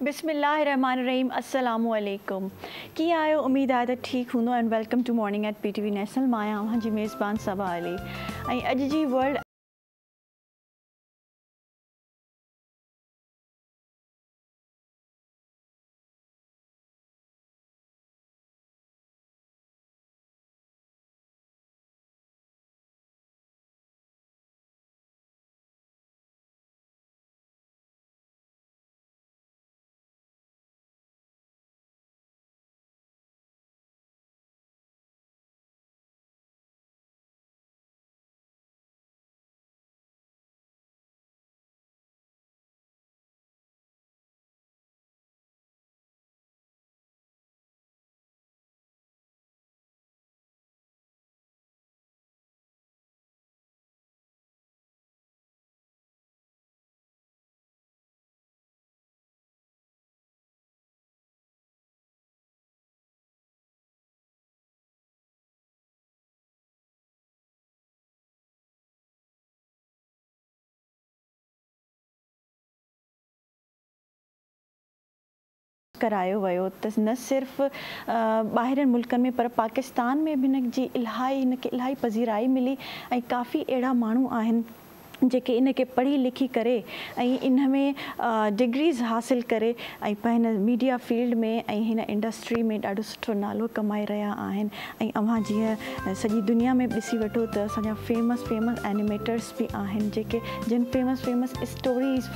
बिस्मिल्लाहिर्रहमानिर्रहीम अस्सलामु अलैकुम की आयो उम्मीद आहे त ठीक हूंदो and welcome to morning at PTV national. मां आहियां अव्हां जी मेज़बान सबा अली ऐं अॼु जी वर्ल्ड करायो वियो त न सिर्फ़ ॿाहिरनि मुल्कनि में पर पाकिस्तान में बि हिन जी इलाही पज़ीराई मिली ऐं काफ़ी अहिड़ा माण्हू आहिनि जेके इनके पढ़ी लिखी करे ऐं इन में डिग्रीज़ हासिल करे ऐं पंहिंजे मीडिया फील्ड में ऐं हिन इंडस्ट्री में ॾाढो सुठो नालो कमाए रहिया आहिनि। ऐं अव्हां जीअं सॼी दुनिया में ॾिसी वठो त असांजा फेमस एनिमेटर्स बि आहिनि जेके जिन फेमस स्टोरीज़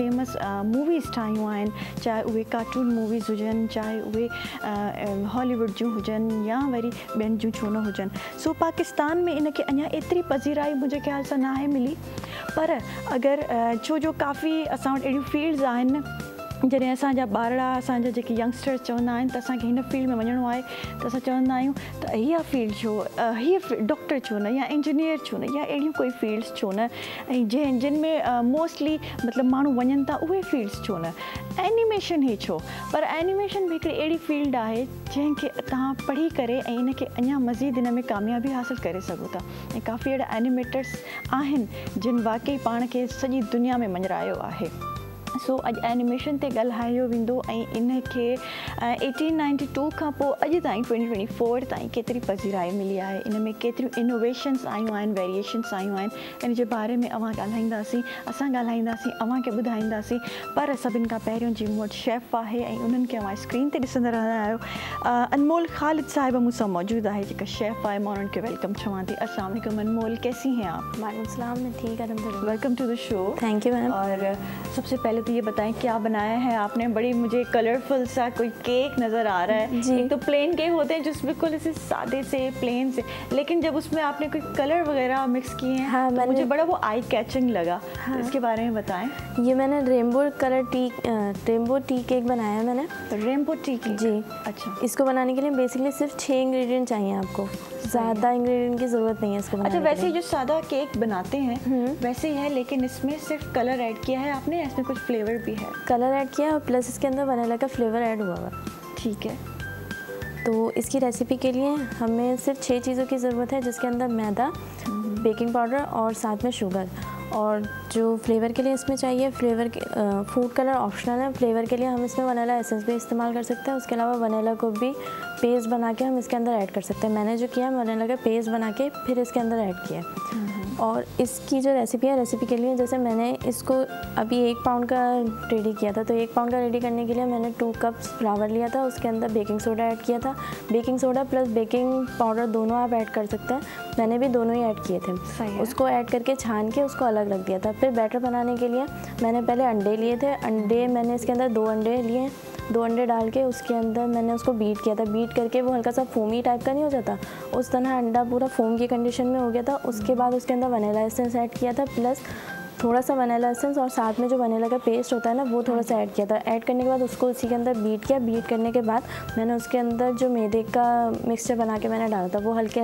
मूवीज़ ठाहियूं आहिनि, चाहे उहे कार्टून मूवीज़ हुजनि, चाहे उहे हॉलीवुड जूं हुजनि या वरी ॿियनि जूं छो न हुजनि। सो पाकिस्तान में इनखे अञा एतिरी पज़ीराई मुंहिंजे ख़्याल सां नाहे मिली, पर अगरि छो जो काफ़ी असां वटि अहिड़ियूं फील्ड्स आहिनि जॾहिं असांजा ॿारड़ा असांजा जेके यंगस्टर्स चवंदा आहिनि त असांखे हिन फील्ड में वञिणो आहे त असां चवंदा आहियूं त हीअ फील्ड छो, हीअ डॉक्टर छो न, या इंजीनियर छो न, या अहिड़ियूं कोई फील्ड्स छो न, ऐं जिन में मोस्टली मतिलबु माण्हू वञनि था उहे फील्ड्स छो न, एनिमेशन ई छो। पर एनिमेशन बि हिकिड़ी अहिड़ी फील्ड आहे जंहिंखे तव्हां पढ़ी करे ऐं इनखे अञा मज़ीद इन में कामयाबी हासिल करे सघो था। ऐं काफ़ी अहिड़ा एनिमेटर्स आहिनि जिन वाकई पाण खे सॼी दुनिया में मञरायो आहे। सो अॼु एनिमेशन ते ॻाल्हायो वेंदो ऐं इनखे 1892 खां पोइ अॼु ताईं 2024 ताईं केतिरी पज़ीराई मिली आहे, इन में केतिरियूं इनोवेशन्स आयूं आहिनि, वेरिएशन्स आयूं आहिनि, इन जे बारे में अवां ॻाल्हाईंदासीं, असां ॻाल्हाईंदासीं, अव्हांखे ॿुधाईंदासीं। पर सभिनि खां पहिरियों जी मूं वटि शेफ़ आहे ऐं उन्हनि खे अव्हां स्क्रीन ते ॾिसंदा रहंदा आहियो। अनमोल ख़ालिद साहिबा मूंसां मौजूदु आहे जेका शेफ़ आहे, मां उन्हनि खे वेलकम चवां थी। अस्सलाम वालेकुम अनमोल, कैसी हैं आप? वालेकुम सलाम, मैं ठीक है, welcome to the show. Thank you ma'am. और सबसे पहले तो ये बताएं क्या बनाया है आपने? बड़ी मुझे कलरफुल सा कोई केक नज़र आ रहा है। एक तो प्लेन केक होते हैं जो बिल्कुल ऐसे सादे से प्लेन से, लेकिन जब उसमें आपने कोई कलर वगैरह मिक्स किए हैं, हाँ, तो मुझे बड़ा वो आई कैचिंग लगा। हाँ, तो इसके बारे में बताएं। ये मैंने रेनबो टी केक बनाया है मैंने। रेनबो टी केक जी। अच्छा, इसको बनाने के लिए बेसिकली सिर्फ 6 इंग्रेडिएंट चाहिए आपको, ज़्यादा इंग्रेडिएंट की ज़रूरत नहीं है इसको बनाने। अच्छा, वैसे जो सादा केक बनाते हैं वैसे ही है, लेकिन इसमें सिर्फ कलर ऐड किया है आपने, इसमें कुछ फ्लेवर भी है? कलर ऐड किया और प्लस इसके अंदर वनीला का फ्लेवर ऐड हुआ है। ठीक है। तो इसकी रेसिपी के लिए हमें सिर्फ 6 चीज़ों की ज़रूरत है, जिसके अंदर मैदा, बेकिंग पाउडर और साथ में शुगर। और जो फ्लेवर के लिए इसमें चाहिए, फूड कलर ऑप्शनल है, फ्लेवर के लिए हम इसमें वनीला एसेंस भी इस्तेमाल कर सकते हैं। उसके अलावा वनीला को भी पेस्ट बना के हम इसके अंदर ऐड कर सकते हैं। मैंने जो किया है वनीला का पेस्ट बना के फिर इसके अंदर ऐड किया है। और इसकी जो रेसिपी के लिए, जैसे मैंने इसको अभी 1 पाउंड का रेडी किया था, तो 1 पाउंड का रेडी करने के लिए मैंने 2 कप्स फ्लावर लिया था, उसके अंदर बेकिंग सोडा ऐड किया था। Baking soda plus baking powder दोनों आप ऐड कर सकते हैं, मैंने भी दोनों ही ऐड किए थे। उसको ऐड करके छान के उसको अलग रख दिया था। फिर बैटर बनाने के लिए मैंने पहले अंडे लिए थे, अंडे मैंने इसके अंदर 2 अंडे लिए, 2 अंडे डाल के उसके अंदर मैंने उसको बीट किया था। बीट करके वो हल्का सा फोमी टाइप का नहीं हो जाता, उस तरह अंडा पूरा फोम की कंडीशन में हो गया था। उसके बाद उसके अंदर वनीला एसेंस ऐड किया था, प्लस थोड़ा सा वनीला एसेंस और साथ में जो वनीला का पेस्ट होता है ना, वो थोड़ा सा ऐड किया था। ऐड करने के बाद उसको उसी के अंदर बीट किया। बीट करने के बाद मैंने उसके अंदर जो मैदे का मिक्सचर बना के मैंने डाला था, वो हल्के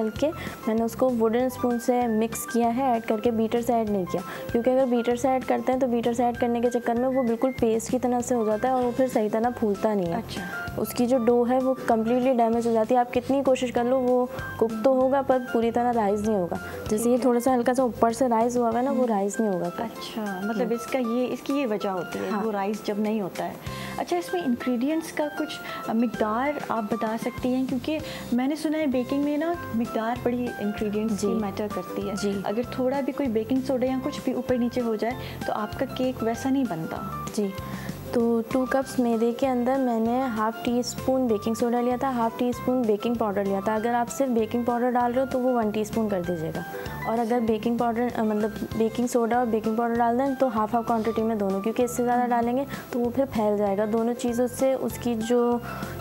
मैंने उसको वुडन स्पून से मिक्स किया है, ऐड करके बीटर से ऐड नहीं किया, क्योंकि अगर बीटर से ऐड करते हैं तो बीटर से ऐड करने के चक्कर में वो बिल्कुल पेस्ट की तरह से हो जाता है और वो फिर सही तरह फूलता नहीं है। अच्छा। उसकी जो डो है वो कम्प्लीटली डैमेज हो जाती है। आप कितनी कोशिश कर लो वो कुक तो होगा पर पूरी तरह राइस नहीं होगा। जैसे ये थोड़ा सा हल्का सा ऊपर से राइस हुआ है ना, वो राइस नहीं होगा फिर। अच्छा, मतलब इसकी ये वजह होती है, हाँ। वो राइस जब नहीं होता है। अच्छा, इसमें इंग्रेडिएंट्स का कुछ मिकदार आप बता सकती हैं, क्योंकि मैंने सुना है बेकिंग में ना मिकदार बड़ी इंग्रेडिएंट्स की मैटर करती है जी। अगर थोड़ा भी कोई बेकिंग सोडा या कुछ भी ऊपर नीचे हो जाए तो आपका केक वैसा नहीं बनता। जी, तो 2 कप्स मैदे के अंदर मैंने half tea spoon baking soda लिया था, half tea spoon baking powder लिया था। अगर आप सिर्फ बेकिंग पाउडर डाल रहे हो तो वो 1 टीस्पून कर दीजिएगा, और अगर बेकिंग पाउडर मतलब बेकिंग सोडा और बेकिंग पाउडर डाल दें तो हाफ़ क्वांटिटी में दोनों, क्योंकि इससे ज़्यादा डालेंगे तो वो फिर फैल जाएगा। दोनों चीज़ों से उसकी जो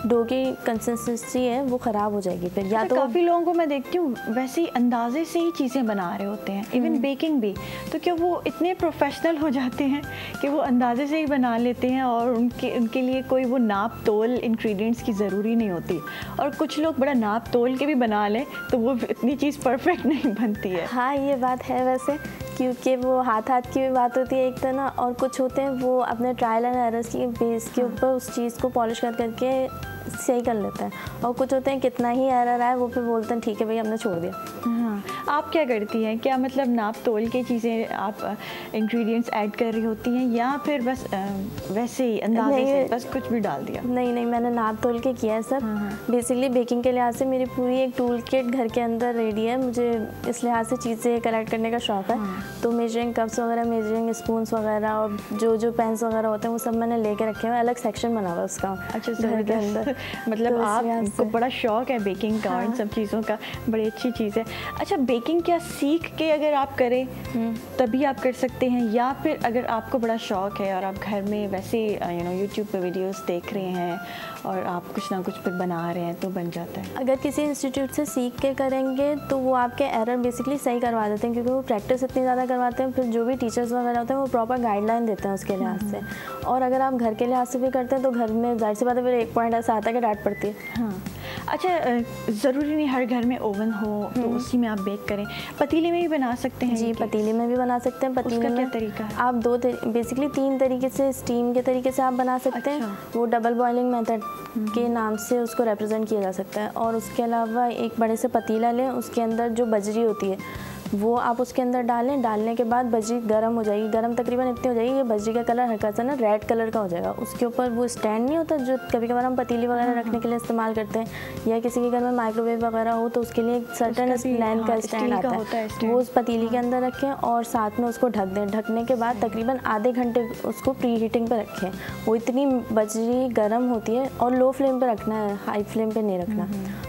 डो की कंसिस्टेंसी है वो ख़राब हो जाएगी फिर। या तो काफ़ी लोगों को मैं देखती हूँ वैसे ही अंदाजे से ही चीज़ें बना रहे होते हैं, इवन बेकिंग भी, तो क्या वो इतने प्रोफेशनल हो जाते हैं कि वो अंदाजे से ही बना लेते हैं और उनके लिए कोई वो नाप तोल इंग्रेडिएंट्स की ज़रूरी नहीं होती, और कुछ लोग बड़ा नाप तोल के भी बना लें तो वो इतनी चीज़ परफेक्ट नहीं बनती है। हाँ, ये बात है वैसे, क्योंकि वो हाथ की भी बात होती है एक तरह, और कुछ होते हैं वो अपने ट्रायल एंड एरर्स की बेस के ऊपर उस चीज़ को पॉलिश करके सही कर लेते हैं, और कुछ होते हैं कितना ही एरर आए वो फिर बोलते हैं ठीक है भाई हमने छोड़ दिया। हाँ, आप क्या करती हैं? क्या मतलब नाप तोल के चीज़ें आप इंग्रेडिएंट्स ऐड कर रही होती हैं, या फिर बस वैसे ही अंदाजे से बस कुछ भी डाल दिया? नहीं, मैंने नाप तोल के किया है सब। बेसिकली बेकिंग के लिहाज से मेरी पूरी एक टूल किट घर के अंदर रेडी है। मुझे इस लिहाज से चीज़ें कलेक्ट करने का शौक़ है, तो मेजरिंग कप्स वगैरह, मेजरिंग स्पून्स वगैरह और जो पेन्स वगैरह होते हैं वो सब मैंने लेके रखे हुए हैं। अलग सेक्शन बना हुआ है उसका। अच्छा, घर के अंदर मतलब तो आपको बड़ा शौक है बेकिंग का और इन सब चीज़ों का, बड़ी अच्छी चीज़ है। अच्छा, बेकिंग क्या सीख के अगर आप करें तभी आप कर सकते हैं, या फिर अगर आपको बड़ा शौक है और आप घर में वैसे यूट्यूब पे वीडियोस देख रहे हैं और आप कुछ ना कुछ फिर बना रहे हैं तो बन जाता है? अगर किसी इंस्टीट्यूट से सीख के करेंगे तो वो आपके एरर बेसिकली सही करवा देते हैं, क्योंकि वो प्रैक्टिस इतनी ज़्यादा करवाते हैं। फिर जो भी टीचर्स वगैरह होते हैं वो प्रॉपर गाइडलाइन देते हैं उसके लिहाज से। और अगर आप घर के लिहाज से भी करते हैं तो घर में जाहिर सी बात है फिर एक पॉइंट ऐसा आता है कि डांट पड़ती है। हाँ, अच्छा, ज़रूरी नहीं हर घर में ओवन हो तो उसी में आप बेक करें, पतीले में भी बना सकते हैं? जी, पतीले में भी बना सकते हैं। पतीले में क्या तरीका है? आप बेसिकली 3 तरीके से, स्टीम के तरीके से आप बना सकते हैं। वो डबल बॉइलिंग मेथड के नाम से उसको रिप्रेजेंट किया जा सकता है। और उसके अलावा एक बड़े से पतीला लें, उसके अंदर जो बजरी होती है वो आप उसके अंदर डालें। डालने के बाद बजरी गर्म हो जाएगी, गर्म तकरीबन इतनी हो जाएगी कि बजरी का कलर हल्का सा ना रेड कलर का हो जाएगा। उसके ऊपर वो स्टैंड नहीं होता जो कभी कभार हम पतीली वगैरह रखने के लिए इस्तेमाल करते हैं, या किसी के घर में माइक्रोवेव वगैरह हो तो उसके लिए एक सर्टन लेंथ का स्टैंड आता है, वो उस पतीली के अंदर रखें और साथ में उसको ढक दें। ढकने के बाद तकरीबन आधे घंटे उसको प्री हीटिंग पर रखें। वो इतनी बजरी गर्म होती है, और लो फ्लेम पर रखना है, हाई फ्लेम पर नहीं रखना।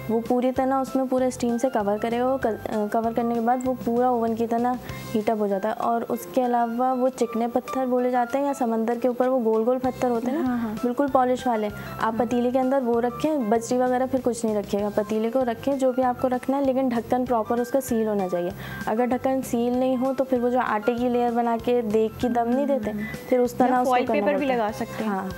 वो पूरी तरह उसमें पूरे स्टीम से कवर करेगा। कवर करने के बाद वो पूरा ओवन की तरह हीटअप हो जाता है। और उसके अलावा वो चिकने पत्थर बोले जाते हैं, या समंदर के ऊपर वो गोल गोल पत्थर होते हैं ना, बिल्कुल पॉलिश वाले, आप पतीले के अंदर वो रखें। बजरी वगैरह फिर कुछ नहीं रखिएगा, पतीले को रखें जो भी आपको रखना है, लेकिन ढक्कन प्रॉपर उसका सील होना चाहिए। अगर ढक्कन सील नहीं हो तो फिर वो जो आटे की लेयर बना के देख की दम नहीं देते, फिर उस तरह उसको फॉइल पेपर भी लगा सकते हैं। हाँ,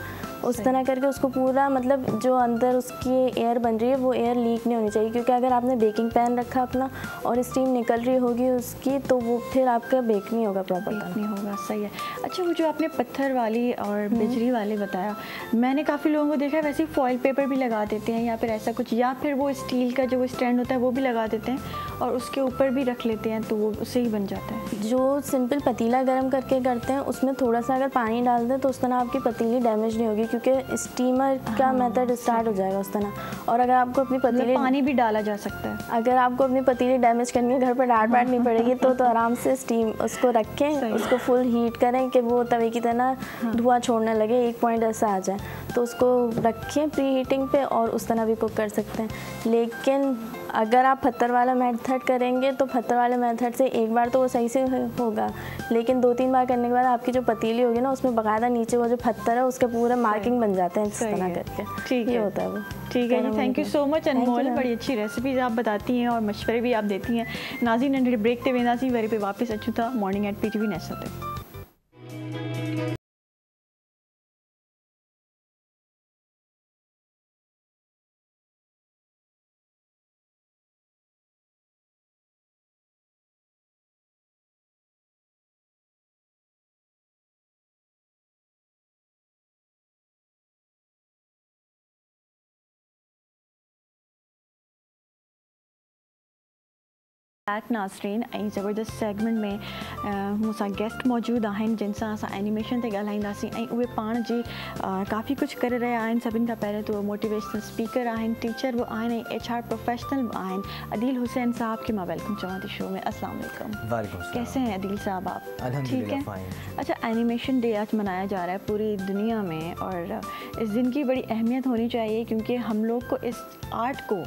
उस तरह करके उसको पूरा, मतलब जो अंदर उसकी एयर बन रही है वो एयर लीक नहीं होनी चाहिए, क्योंकि अगर आपने बेकिंग पैन रखा अपना और स्टीम निकल रही होगी उसकी तो वो फिर आपका बेक नहीं होगा, प्रॉपर नहीं होगा। सही है। अच्छा, वो जो आपने पत्थर वाली और बिजली वाले बताया, मैंने काफ़ी लोगों को देखा है वैसे फॉइल पेपर भी लगा देते हैं, या फिर ऐसा कुछ, या फिर वो स्टील का जो स्टैंड होता है वो भी लगा देते हैं और उसके ऊपर भी रख लेते हैं तो वो उससे ही बन जाता है। जो सिंपल पतीला गर्म करके करते हैं उसमें थोड़ा सा अगर पानी डाल दें तो उस तरह आपकी पतीली डैमेज नहीं होगी, क्योंकि स्टीमर का मेथड स्टार्ट हो जाएगा उस तरह। और अगर आपको अपनी पतीली, पानी भी डाला जा सकता है, अगर आपको अपनी पतीली डैमेज करनी है, घर पर डांट वाट नहीं पड़ेगी तो आराम से स्टीम उसको रखें, उसको फुल हीट करें कि वो तवे की तरह धुआं छोड़ने लगे, एक पॉइंट ऐसा आ जाए तो उसको रखें प्री हीटिंग पे और उस तरह भी कुक कर सकते हैं। लेकिन अगर आप पत्थर वाला मेथड करेंगे तो पत्थर वाले मेथड से एक बार तो वो सही से होगा, लेकिन 2-3 बार करने के बाद आपकी जो पतीली होगी ना उसमें बकायदा नीचे वो जो पत्थर है उसके पूरे मार्किंग बन जाते हैं इस तरह करके। ठीक है, होता है वो। ठीक है जी, थैंक यू सो मच अनमोल, बड़ी अच्छी रेसिपीज आप बताती हैं और मशवरे भी आप देती हैं। नाज़रीन, नंढड़े ब्रेक ते वेंदासीं, वरी पे वापस अचूं था मॉर्निंग एट PTV नेशनल ते। बैक नाज़रीन ऐं ज़बरदस्त सेगमेंट में मूंसां गेस्ट मौजूद आहिनि जिन सां असां एनिमेशन ते ॻाल्हाईंदासीं ऐं उहे पाण जी काफ़ी कुझु करे रहिया आहिनि। सभिनि खां पहिरियों त उहे मोटिवेशनल स्पीकर आहिनि, टीचर बि आहिनि ऐं HR प्रोफेशनल बि आहिनि। अदील हुसैन साहब खे मां वेलकम चवां थी शो में। अस्सलाम वालेकुम। कैसे हैं अदील साहब आप? ठीक है। अच्छा, एनिमेशन डे आज मनाया जा रहा है पूरी दुनिया में और इस दिन की बड़ी अहमियत होनी चाहिए क्योंकि हम लोग को इस आर्ट को,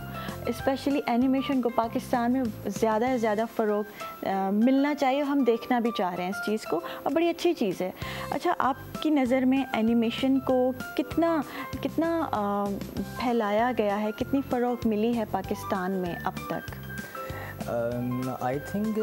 स्पेशली एनिमेशन को पाकिस्तान में ज़्यादा से ज़्यादा फ़रोग़ मिलना चाहिए। हम देखना भी चाह रहे हैं इस चीज़ को और बड़ी अच्छी चीज़ है। अच्छा, आपकी नज़र में एनिमेशन को कितना फैलाया गया है, कितनी फ़रोग़ मिली है पाकिस्तान में अब तक? आई थिंक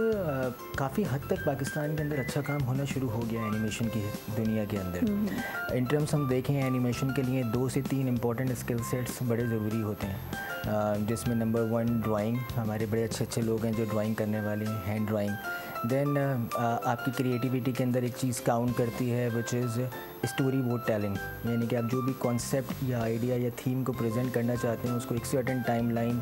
काफ़ी हद तक पाकिस्तान के अंदर अच्छा काम होना शुरू हो गया एनिमेशन की दुनिया के अंदर। इन टर्म्स हम देखें एनिमेशन के लिए 2 से 3 इंपॉर्टेंट स्किल सेट्स बड़े ज़रूरी होते हैं, जिसमें नंबर 1 ड्राइंग। हमारे बड़े अच्छे लोग हैं जो ड्राइंग करने वाले हैं, हैंड ड्राइंग। देन आपकी क्रिएटिविटी के अंदर एक चीज़ काउंट करती है which is story board telling, यानी कि आप जो भी कॉन्सेप्ट या आइडिया या थीम को प्रेजेंट करना चाहते हैं उसको एक सर्टेन टाइम लाइन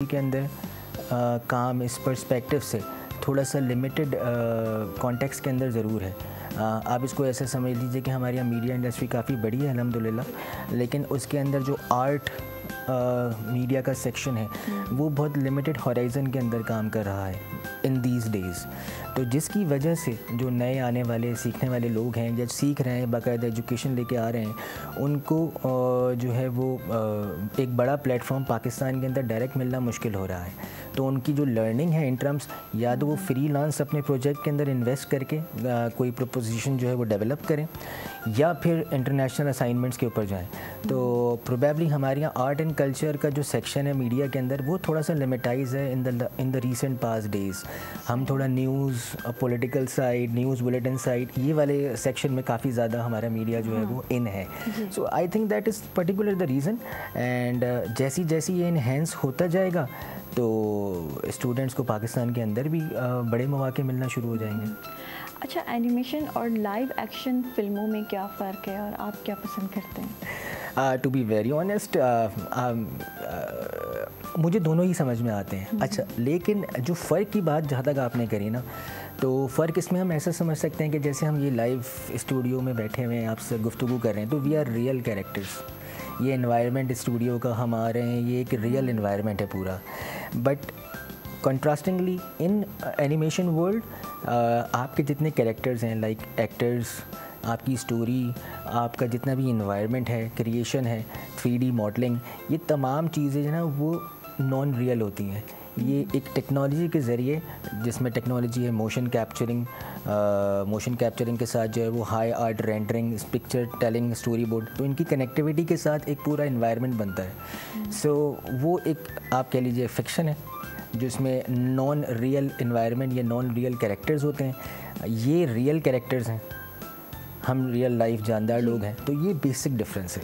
के अंदर काम इस पर्सपेक्टिव से थोड़ा सा लिमिटेड कॉन्टेक्स्ट के अंदर ज़रूर है। आप इसको ऐसे समझ लीजिए कि हमारे यहाँ मीडिया इंडस्ट्री काफ़ी बड़ी है अल्हम्दुलिल्लाह, लेकिन उसके अंदर जो आर्ट मीडिया का सेक्शन है वो बहुत लिमिटेड हॉराइज़न के अंदर काम कर रहा है इन दीज डेज़। तो जिसकी वजह से जो नए आने वाले सीखने वाले लोग हैं या सीख रहे हैं, बाकायदा एजुकेशन लेके आ रहे हैं, उनको जो है वो एक बड़ा प्लेटफॉर्म पाकिस्तान के अंदर डायरेक्ट मिलना मुश्किल हो रहा है। तो उनकी जो लर्निंग है इन टर्म्स, या तो वो फ्रीलांस अपने प्रोजेक्ट के अंदर इन्वेस्ट करके कोई प्रपोजिशन जो है वो डेवलप करें या फिर इंटरनेशनल असाइनमेंट्स के ऊपर जाएं। तो प्रोबेबली हमारे यहाँ आर्ट एंड कल्चर का जो सेक्शन है मीडिया के अंदर वो थोड़ा सा लिमिटाइज है in the recent past days. हम थोड़ा news, political side, news bulletin side, ये वाले सेक्शन में काफ़ी ज़्यादा हमारा मीडिया जो है वो इन है। So I think that is particular the reason. And जैसी ये इन्हेंस होता जाएगा तो स्टूडेंट्स को पाकिस्तान के अंदर भी बड़े मौके मिलना शुरू हो जाएंगे। अच्छा, एनिमेशन और लाइव एक्शन फिल्मों में क्या फ़र्क है और आप क्या पसंद करते हैं? टू बी वेरी ऑनेस्ट, मुझे दोनों ही समझ में आते हैं। अच्छा, लेकिन जो फ़र्क की बात जहाँ तक आपने करी ना, तो फ़र्क इसमें हम ऐसा समझ सकते हैं कि जैसे हम ये लाइव स्टूडियो में बैठे हुए हैं, आपसे गुफ्तगू कर रहे हैं, तो वी आर रियल कैरेक्टर्स। ये एनवायरनमेंट स्टूडियो का हम आ रहे हैं, ये एक रियल एनवायरनमेंट है पूरा। बट कंट्रास्टिंगली इन एनिमेशन वर्ल्ड आपके जितने कैरेक्टर्स हैं, लाइक एक्टर्स, आपकी स्टोरी, आपका जितना भी इन्वायरमेंट है, क्रिएशन है, 3D मॉडलिंग, ये तमाम चीज़ें जो है ना वो नॉन रियल होती हैं। ये एक टेक्नोलॉजी के ज़रिए, जिसमें टेक्नोलॉजी है मोशन कैप्चरिंग के साथ जो है वो high art rendering, picture telling, story board, तो इनकी कनेक्टिविटी के साथ एक पूरा इन्वायरमेंट बनता है। सो वो एक आप कह लीजिए फिक्शन है जिसमें नॉन रियल इन्वायरमेंट या नॉन रियल कैरेक्टर्स होते हैं। ये रियल कैरेक्टर्स हैं, हम रियल लाइफ जानदार लोग हैं, तो ये बेसिक डिफरेंस है।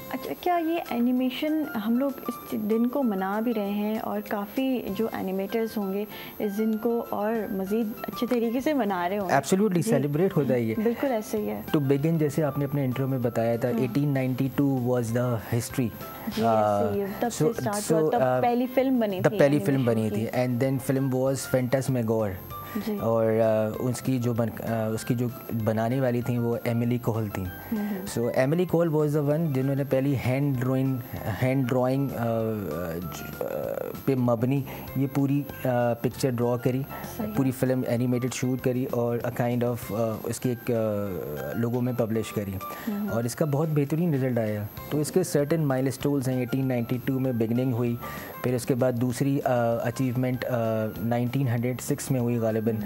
अच्छा, क्या ये एनिमेशन हम लोग इस दिन को मना भी रहे हैं और काफ़ी जो एनिमेटर्स होंगे इस दिन को और मज़ीद अच्छे तरीके से मना रहे होंगे? एब्सोल्युटली सेलिब्रेट होता है ये, बिल्कुल ऐसे ही है। टू बिगिन, जैसे आपने अपने इंट्रो में बताया था, 1892 वाज द हिस्ट्री, तब से स्टार्ट हुआ, तब पहली फिल्म बनी थी। एंड देन फिल्म वाज फैंटास्मेगोर, और उसकी जो बनाने वाली थी वो एमिली कोहल थी। सो एमिली कोहल वाज द वन जिन्होंने पहली हैंड ड्राइंग पे मबनी ये पूरी पिक्चर ड्रॉ करी, पूरी फिल्म एनिमेटेड शूट करी और अ काइंड ऑफ इसकी एक लोगों में पब्लिश करी और इसका बहुत बेहतरीन रिजल्ट आया। तो इसके सर्टेन माइलस्टोन्स हैं। 1892 में बिगनिंग हुई, फिर उसके बाद दूसरी अचीवमेंट 1906 में हुई गालिबन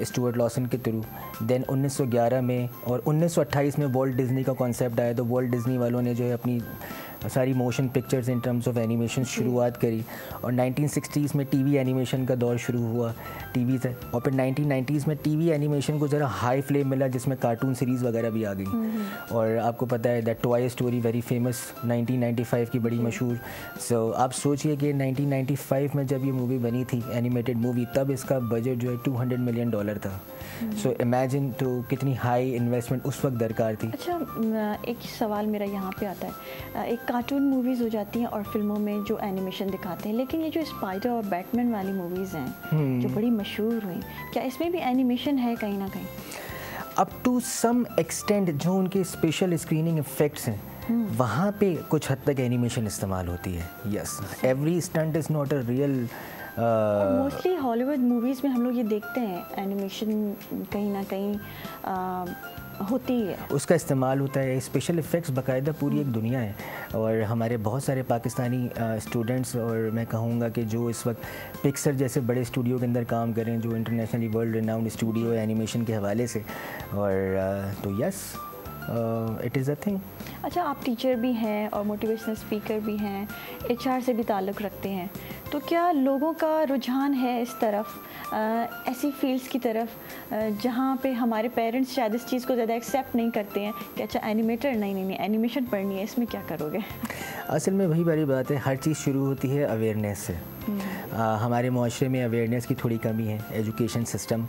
स्टुअर्ट लॉसन के थ्रू। देन 1911 में और 1928 में वॉल्ट डिज्नी का कॉन्सेप्ट आया। तो वॉल्ट डिज्नी वालों ने जो है अपनी सारी motion pictures in terms of animation शुरुआत करी और 1960s में टीवी एनिमेशन का दौर शुरू हुआ टीवी से, और फिर 1990s में टीवी एनिमेशन को ज़रा हाई फ्लेम मिला जिसमें कार्टून सीरीज़ वगैरह भी आ गई। और आपको पता है that toy story very famous 1995 की बड़ी मशहूर। सो आप सोचिए कि 1995 में जब ये मूवी बनी थी एनिमेटेड मूवी, तब इसका बजट जो है $200 मिलियन था। सो इमेजिन तो कितनी हाई इन्वेस्टमेंट उस वक्त दरकार थी। अच्छा, एक सवाल मेरा यहाँ पे आता है, एक कार्टून मूवीज़ हो जाती हैं और फिल्मों में जो एनिमेशन दिखाते हैं, लेकिन ये जो स्पाइडर और बैटमैन वाली मूवीज़ हैं जो बड़ी मशहूर हुई, क्या इसमें भी एनिमेशन है कहीं ना कहीं? अप टू सम एक्सटेंट जो उनके स्पेशल स्क्रीनिंग इफेक्ट्स हैं वहाँ पे कुछ हद तक एनिमेशन इस्तेमाल होती है। Yes, every stunt is not a real. Mostly Hollywood movies में हम लोग ये देखते हैं एनिमेशन कहीं ना कहीं होती है, उसका इस्तेमाल होता है। स्पेशल इफ़ेक्ट्स बाकायदा पूरी एक दुनिया है और हमारे बहुत सारे पाकिस्तानी स्टूडेंट्स और मैं कहूँगा कि जो इस वक्त पिक्सर जैसे बड़े स्टूडियो के अंदर काम करें, जो इंटरनेशनली वर्ल्ड रिनाउंड स्टूडियो है एनिमेशन के हवाले से, और तो yes it is a thing. अच्छा, आप टीचर भी हैं और मोटिवेशनल स्पीकर भी हैं, HR से भी ताल्लुक़ रखते हैं, तो क्या लोगों का रुझान है इस तरफ, ऐसी फील्ड्स की तरफ जहाँ पे हमारे पेरेंट्स शायद इस चीज़ को ज़्यादा एक्सेप्ट नहीं करते हैं कि अच्छा एनिमेटर नहीं एनिमेशन पढ़नी है, इसमें क्या करोगे? असल में वही बड़ी बात है, हर चीज़ शुरू होती है अवेयरनेस से। हमारे माशरे में अवेयरनेस की थोड़ी कमी है, एजुकेशन सिस्टम।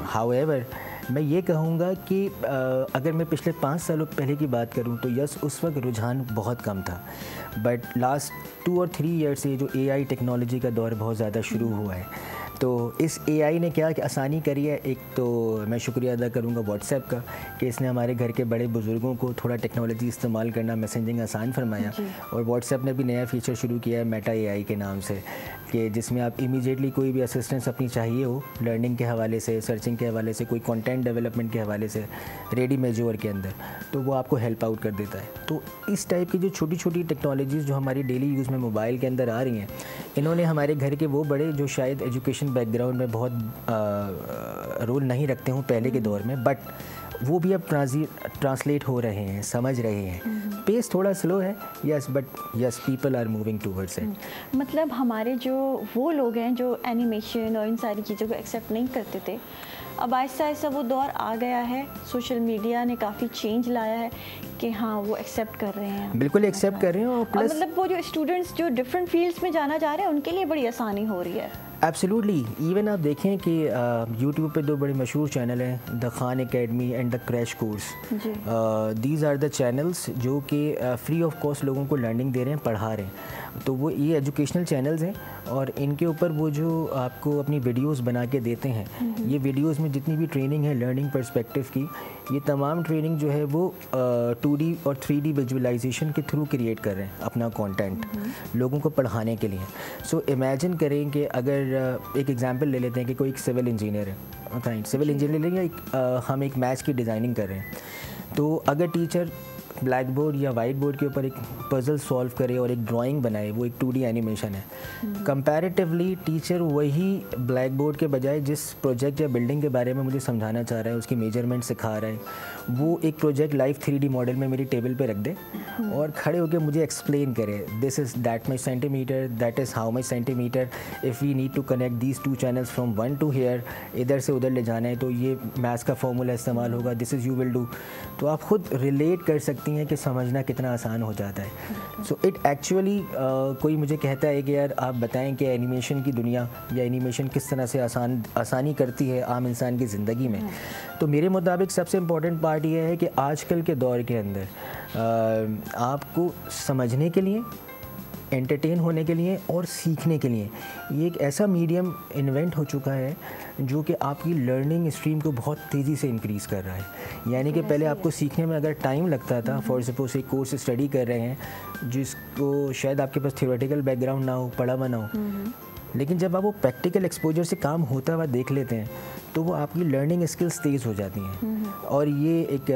हाउएवर मैं ये कहूँगा कि अगर मैं पिछले 5 सालों पहले की बात करूँ तो यस उस वक्त रुझान बहुत कम था, बट लास्ट 2 और 3 ईयर से जो AI टेक्नोलॉजी का दौर बहुत ज़्यादा शुरू हुआ है, तो इस AI ने क्या कि आसानी करी है। एक तो मैं शुक्रिया अदा करूँगा व्हाट्सएप का कि इसने हमारे घर के बड़े बुज़ुर्गों को थोड़ा टेक्नोलॉजी इस्तेमाल करना, मैसेजिंग आसान फरमाया। और व्हाट्सएप ने भी नया फ़ीचर शुरू किया है मेटा AI के नाम से, कि जिसमें आप इमीडिएटली कोई भी असिस्टेंस अपनी चाहिए हो लर्निंग के हवाले से, सर्चिंग के हवाले से, कोई कंटेंट डेवलपमेंट के हवाले से, रेडी मेजोर के अंदर, तो वो आपको हेल्प आउट कर देता है। तो इस टाइप की जो छोटी छोटी टेक्नोलॉजीज़ जो हमारी डेली यूज़ में मोबाइल के अंदर आ रही हैं, इन्होंने हमारे घर के वो बड़े जो शायद एजुकेशन बैकग्राउंड में बहुत रोल नहीं रखते हूँ पहले के दौर में, बट वो भी अब ट्रांसलेट हो रहे हैं, समझ रहे हैं। पेस थोड़ा स्लो है yes, but yes people are moving towards it. मतलब हमारे जो वो लोग हैं जो एनिमेशन और इन सारी चीज़ों को एक्सेप्ट नहीं करते थे, अब आहिस्ता आहिस्ता वो दौर आ गया है, सोशल मीडिया ने काफ़ी चेंज लाया है कि हाँ वो एक्सेप्ट कर रहे हैं, बिल्कुल एक्सेप्ट कर रहे हैं। और प्लस मतलब वो जो स्टूडेंट्स जो डिफरेंट फील्ड्स में जाना चाह रहे हैं उनके लिए बड़ी आसानी हो रही है। एब्सोल्युटली, इवन आप देखें कि यूट्यूब पे 2 बड़े मशहूर चैनल हैं, the Khan Academy and the crash course. These are the channels जो कि फ्री ऑफ कॉस्ट लोगों को लर्निंग दे रहे हैं, पढ़ा रहे हैं। तो वो ये एजुकेशनल चैनल्स हैं और इनके ऊपर वो जो आपको अपनी वीडियोस बना के देते हैं, ये वीडियोस में जितनी भी ट्रेनिंग है लर्निंग पर्सपेक्टिव की, ये तमाम ट्रेनिंग जो है वो 2D और 3D विजुअलाइजेशन के थ्रू क्रिएट कर रहे हैं अपना कंटेंट लोगों को पढ़ाने के लिए। सो इमेजिन करें कि अगर एक एग्जांपल ले लेते हैं कि कोई एक सिविल इंजीनियर है, सिविल इंजीनियर लेंगे, हम एक मैच की डिज़ाइनिंग कर रहे हैं, तो अगर टीचर ब्लैक बोर्ड या वाइट बोर्ड के ऊपर एक पजल सॉल्व करे और एक ड्राइंग बनाए, वो एक 2D एनिमेशन है। कंपैरेटिवली टीचर वही ब्लैक बोर्ड के बजाय जिस प्रोजेक्ट या बिल्डिंग के बारे में मुझे समझाना चाह रहा है, उसकी मेजरमेंट सिखा रहा है, वो एक प्रोजेक्ट लाइव 3D मॉडल में मेरी टेबल पे रख दे और खड़े होकर मुझे एक्सप्लेन करे, this is that much centimetre, that is how much centimetre, if we need to connect these 2 channels from 1 to here, इधर से उधर ले जाना है तो ये मैथ्स का फॉर्मूला इस्तेमाल होगा, this is you will do. तो आप खुद रिलेट कर सकती हैं कि समझना कितना आसान हो जाता है। सो इट एक्चुअली कोई मुझे कहता है कि यार आप बताएं कि एनिमेशन की दुनिया या एनिमेशन किस तरह से आसानी करती है आम इंसान की ज़िंदगी में। तो मेरे मुताबिक सबसे इम्पॉर्टेंट पार्ट ये है कि आजकल के दौर के अंदर आपको समझने के लिए एंटरटेन होने के लिए और सीखने के लिए ये एक ऐसा मीडियम इन्वेंट हो चुका है जो कि आपकी लर्निंग स्ट्रीम को बहुत तेज़ी से इंक्रीज़ कर रहा है। यानी कि पहले आपको सीखने में अगर टाइम लगता था, फॉर सपोज एक कोर्स स्टडी कर रहे हैं जिसको शायद आपके पास थियोरेटिकल बैकग्राउंड ना हो, पढ़ा हुआ ना हो, लेकिन जब आप वो प्रैक्टिकल एक्सपोजर से काम होता हुआ देख लेते हैं तो वो आपकी लर्निंग स्किल्स तेज़ हो जाती हैं। और ये एक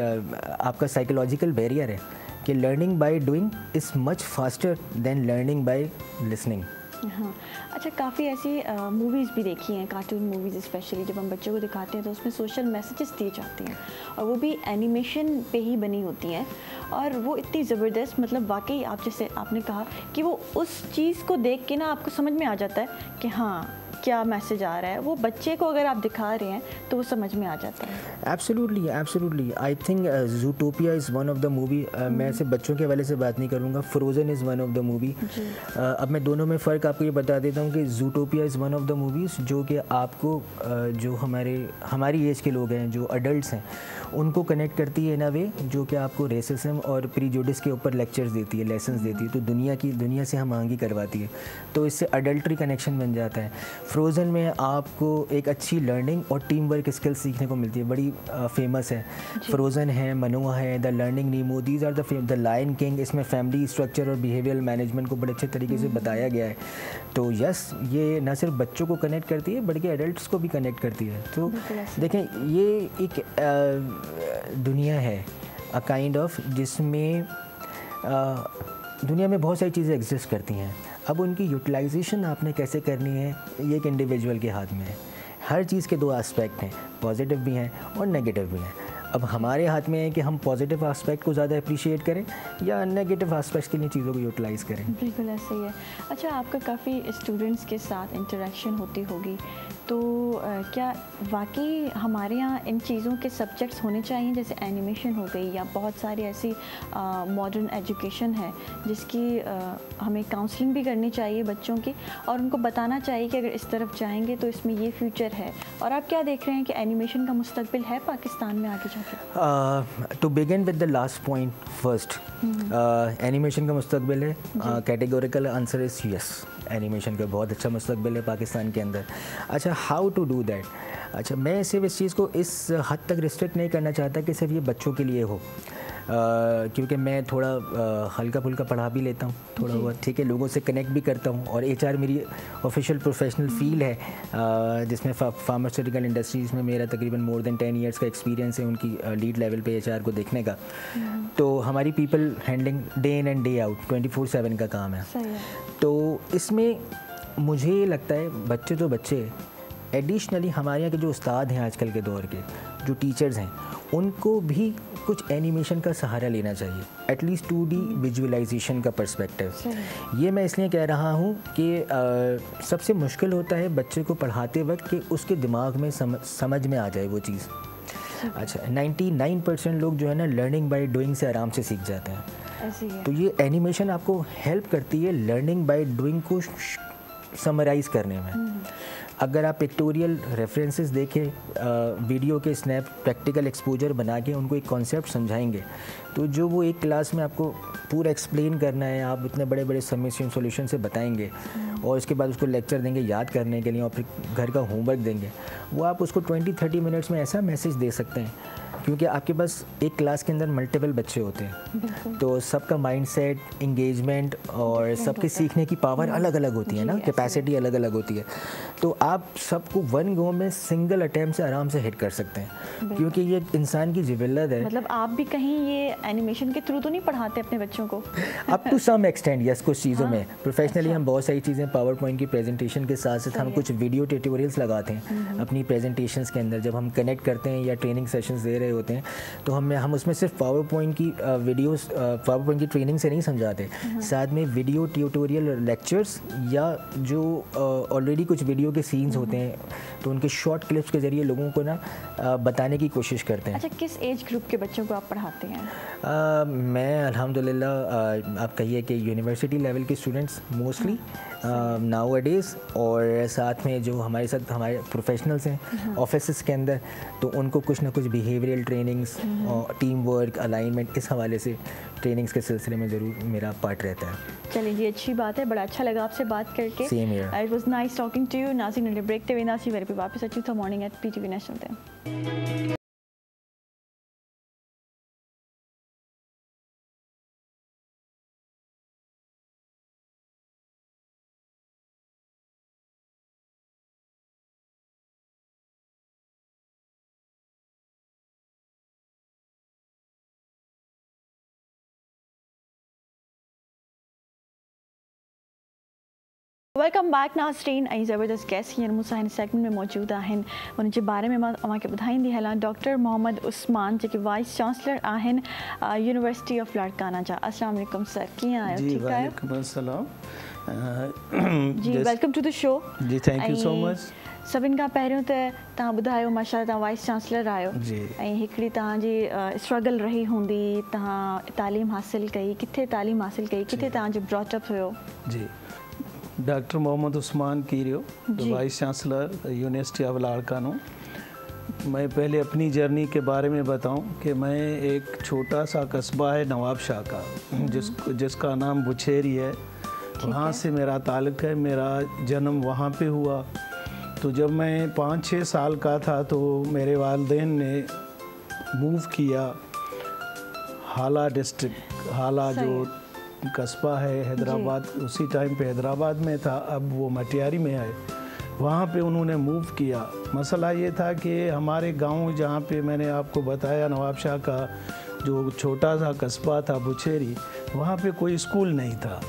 आपका साइकोलॉजिकल बैरियर है कि learning by doing is much faster than learning by listening. हाँ, अच्छा, काफ़ी ऐसी मूवीज़ भी देखी हैं, कार्टून मूवीज़ स्पेशली जब हम बच्चों को दिखाते हैं तो उसमें सोशल मैसेजेस दिए जाते हैं और वो भी एनिमेशन पे ही बनी होती हैं और वो इतनी ज़बरदस्त, मतलब वाकई आप जैसे आपने कहा कि वो उस चीज़ को देख के ना आपको समझ में आ जाता है कि हाँ क्या मैसेज आ रहा है। वो बच्चे को अगर आप दिखा रहे हैं तो वो समझ में आ जाता है। Absolutely, absolutely. I think Zootopia is one of the movie. मैं सिर्फ बच्चों के हवाले से बात नहीं करूँगा, Frozen is one of the movie. अब मैं दोनों में फ़र्क आपको ये बता देता हूँ कि Zootopia is one of the movies जो कि आपको जो हमारी एज के लोग हैं, जो अडल्ट्स हैं, उनको कनेक्ट करती है इन अ वे जो कि आपको रेसिज्म और प्रीजुडिस के ऊपर लेक्चर्स देती है, लेसन्स देती है, तो दुनिया से हम आगे करवाती है, तो इससे अडल्ट्री कनेक्शन बन जाता है। फ्रोज़न में आपको एक अच्छी लर्निंग और टीम वर्क स्किल्स सीखने को मिलती है, बड़ी फेमस है। फ्रोज़न है, मनोआ है, the learning Nemo, these are the Lion King. इसमें फैमिली स्ट्रक्चर और बिहेवियरल मैनेजमेंट को बड़े अच्छे तरीके से बताया गया है। तो यस, ये न सिर्फ बच्चों को कनेक्ट करती है बल्कि एडल्ट्स को भी कनेक्ट करती है। तो देखें, ये एक दुनिया है अ काइंड ऑफ, जिसमें दुनिया में बहुत सारी चीज़ें एग्जिस्ट करती हैं। अब उनकी यूटिलाइजेशन आपने कैसे करनी है ये एक इंडिविजुअल के हाथ में है। हर चीज़ के दो एस्पेक्ट हैं, पॉजिटिव भी हैं और नेगेटिव भी हैं। अब हमारे हाथ में है कि हम पॉजिटिव एस्पेक्ट को ज़्यादा अप्रिशिएट करें या नेगेटिव एस्पेक्ट्स के लिए चीज़ों को यूटिलाइज़ करें। बिल्कुल ऐसे ही है। अच्छा, आपका काफ़ी स्टूडेंट्स के साथ इंटरेक्शन होती होगी, तो क्या वाकई हमारे यहाँ इन चीज़ों के सब्जेक्ट्स होने चाहिए, जैसे एनिमेशन हो गई या बहुत सारी ऐसी मॉडर्न एजुकेशन है जिसकी हमें काउंसलिंग भी करनी चाहिए बच्चों की और उनको बताना चाहिए कि अगर इस तरफ जाएंगे तो इसमें ये फ्यूचर है। और आप क्या देख रहे हैं कि एनिमेशन का मुस्तकबिल है पाकिस्तान में आगे जाके? To begin with the last point first, animation का मुस्तकबिल है। Categorical answer is yes, animation का बहुत अच्छा मुस्तकबिल है पाकिस्तान के अंदर। अच्छा, हाउ टू डू दैट? अच्छा, मैं सिर्फ इस चीज़ को इस हद तक रिस्ट्रिक्ट नहीं करना चाहता कि सिर्फ ये बच्चों के लिए हो, क्योंकि मैं थोड़ा हल्का फुल्का पढ़ा भी लेता हूँ, थोड़ा बहुत, ठीक है, लोगों से कनेक्ट भी करता हूँ। और एचआर मेरी ऑफिशियल प्रोफेशनल फील्ड है, जिसमें फार्मास्यूटिकल इंडस्ट्रीज़ में मेरा तकरीबन मोर देन 10 ईयर्स का एक्सपीरियंस है उनकी लीड लेवल पे एचआर को देखने का। तो हमारी people handling day in and day out 24/7 का काम है। तो इसमें मुझे लगता है बच्चे तो बच्चे, एडिशनली हमारे यहाँ के जो उस्ताद हैं आजकल के दौर के, जो टीचर्स हैं, उनको भी कुछ एनिमेशन का सहारा लेना चाहिए, एटलीस्ट 2D विजुअलाइजेशन का पर्सपेक्टिव। ये मैं इसलिए कह रहा हूँ कि सबसे मुश्किल होता है बच्चे को पढ़ाते वक्त कि उसके दिमाग में समझ में आ जाए वो चीज़। अच्छा, 99% लोग जो है ना लर्निंग बाय डूइंग से आराम से सीख जाते हैं। तो ये एनिमेशन आपको हेल्प करती है लर्निंग बाय डूइंग को समराइज़ करने में। अगर आप पिक्टोरियल रेफरेंसेस देखें, वीडियो के स्नैप, प्रैक्टिकल एक्सपोजर बना के उनको एक कॉन्सेप्ट समझाएंगे, तो जो वो एक क्लास में आपको पूरा एक्सप्लेन करना है, आप इतने बड़े बड़े सबमिशन सॉल्यूशन से बताएंगे और उसके बाद उसको लेक्चर देंगे याद करने के लिए और फिर घर का होमवर्क देंगे, वो आप उसको 20-30 मिनट्स में ऐसा मैसेज दे सकते हैं, क्योंकि आपके पास एक क्लास के अंदर मल्टीपल बच्चे होते हैं, तो सबका माइंडसेट, इंगेजमेंट और सबके सीखने की पावर अलग अलग होती है ना, कैपेसिटी अलग अलग होती है। तो आप सबको वन गो में सिंगल अटैम्प्ट से आराम से हिट कर सकते हैं, क्योंकि ये इंसान की जिबिल्लत है। मतलब आप भी कहीं ये एनिमेशन के थ्रू तो नहीं पढ़ाते अपने बच्चों को? Up to some extent yes, कुछ चीज़ों में प्रोफेशनली हम बहुत सारी चीज़ें पावर पॉइंट की प्रेजेंटेशन के साथ साथ हम कुछ वीडियो ट्यूटोरियल्स लगाते हैं अपनी प्रेजेंटेशंस के अंदर। जब हम कनेक्ट करते हैं या ट्रेनिंग सेशंस दे रहे होते हैं तो हम उसमें सिर्फ पावर पॉइंट की वीडियोस, पावर पॉइंट की ट्रेनिंग से नहीं समझाते, साथ में वीडियो ट्यूटोरियल लेक्चर्स या जो ऑलरेडी कुछ वीडियो के सीन्स होते हैं तो उनके शॉर्ट क्लिप्स के ज़रिए लोगों को ना बताने की कोशिश करते हैं। अच्छा, किस एज ग्रुप के बच्चों को आप पढ़ाते हैं? मैं अल्हम्दुलिल्लाह आप कहिए कि यूनिवर्सिटी लेवल के स्टूडेंट्स मोस्टली, नाउअडेज़, और साथ में जो हमारे साथ हमारे प्रोफेशनल्स हैं ऑफिस के अंदर, तो उनको कुछ ना कुछ बिहेवियरल ट्रेनिंग्स और टीम वर्क, अलाइनमेंट, इस हवाले से ट्रेनिंग्स के सिलसिले में ज़रूर मेरा पार्ट रहता है। चलिए जी, अच्छी बात है, बड़ा अच्छा लगा आपसे बात करके। Same here. It was nice talking to you. नाज़रीन, ने ब्रेक ते वेंदा सी वरी पे वापस अचूं था मॉर्निंग एट PTV नेशनल ते। वेलकम बैक नाज़रीन। ऐं ज़बरदस्त गेस्ट हींअर मूंसां हिन सेगमेंट में मौजूद आहिनि। उन जे बारे में मां तव्हांखे ॿुधाईंदी हलां। डॉक्टर मोहम्मद उस्मान, जेके वाइस चांसलर आहिनि यूनिवर्सिटी ऑफ लाड़काना जा। अस्सलाम वालेकुम सर, कीअं आहियो? जी, ठीकु आहियो? वालेकुम अस्सलाम। जी, वेलकम टू द शो। जी, थैंक यू सो मच। सभिनि खां पहिरियों त तव्हां ॿुधायो, माशाल्लाह तव्हां वाइस चांसलर आहियो जी। ऐं हिकिड़ी तव्हांजी स्ट्रगल रही हूंदी, तव्हां तालीम हासिल कई, किथे तालीम हासिल कई, किथे तव्हांजो ब्रॉटअप हुयो? जी, doctor Mohammad Usman Keerio, vice chancellor university of Larkana. मैं पहले अपनी जर्नी के बारे में बताऊं कि मैं एक छोटा सा कस्बा है नवाब शाह का, जिसका नाम बुछेरी है, वहाँ से मेरा ताल्लुक़ है। मेरा जन्म वहाँ पे हुआ। तो जब मैं 5-6 साल का था तो मेरे वालिदैन ने मूव किया हाला डिस्ट्रिक्ट, हाला जो कस्बा है हैदराबाद, उसी टाइम पे हैदराबाद में था, अब वो मटियारी में है, वहाँ पे उन्होंने मूव किया। मसला ये था कि हमारे गांव, जहाँ पे मैंने आपको बताया नवाब शाह का जो छोटा सा कस्बा था बुछेरी, वहाँ पे कोई स्कूल नहीं था।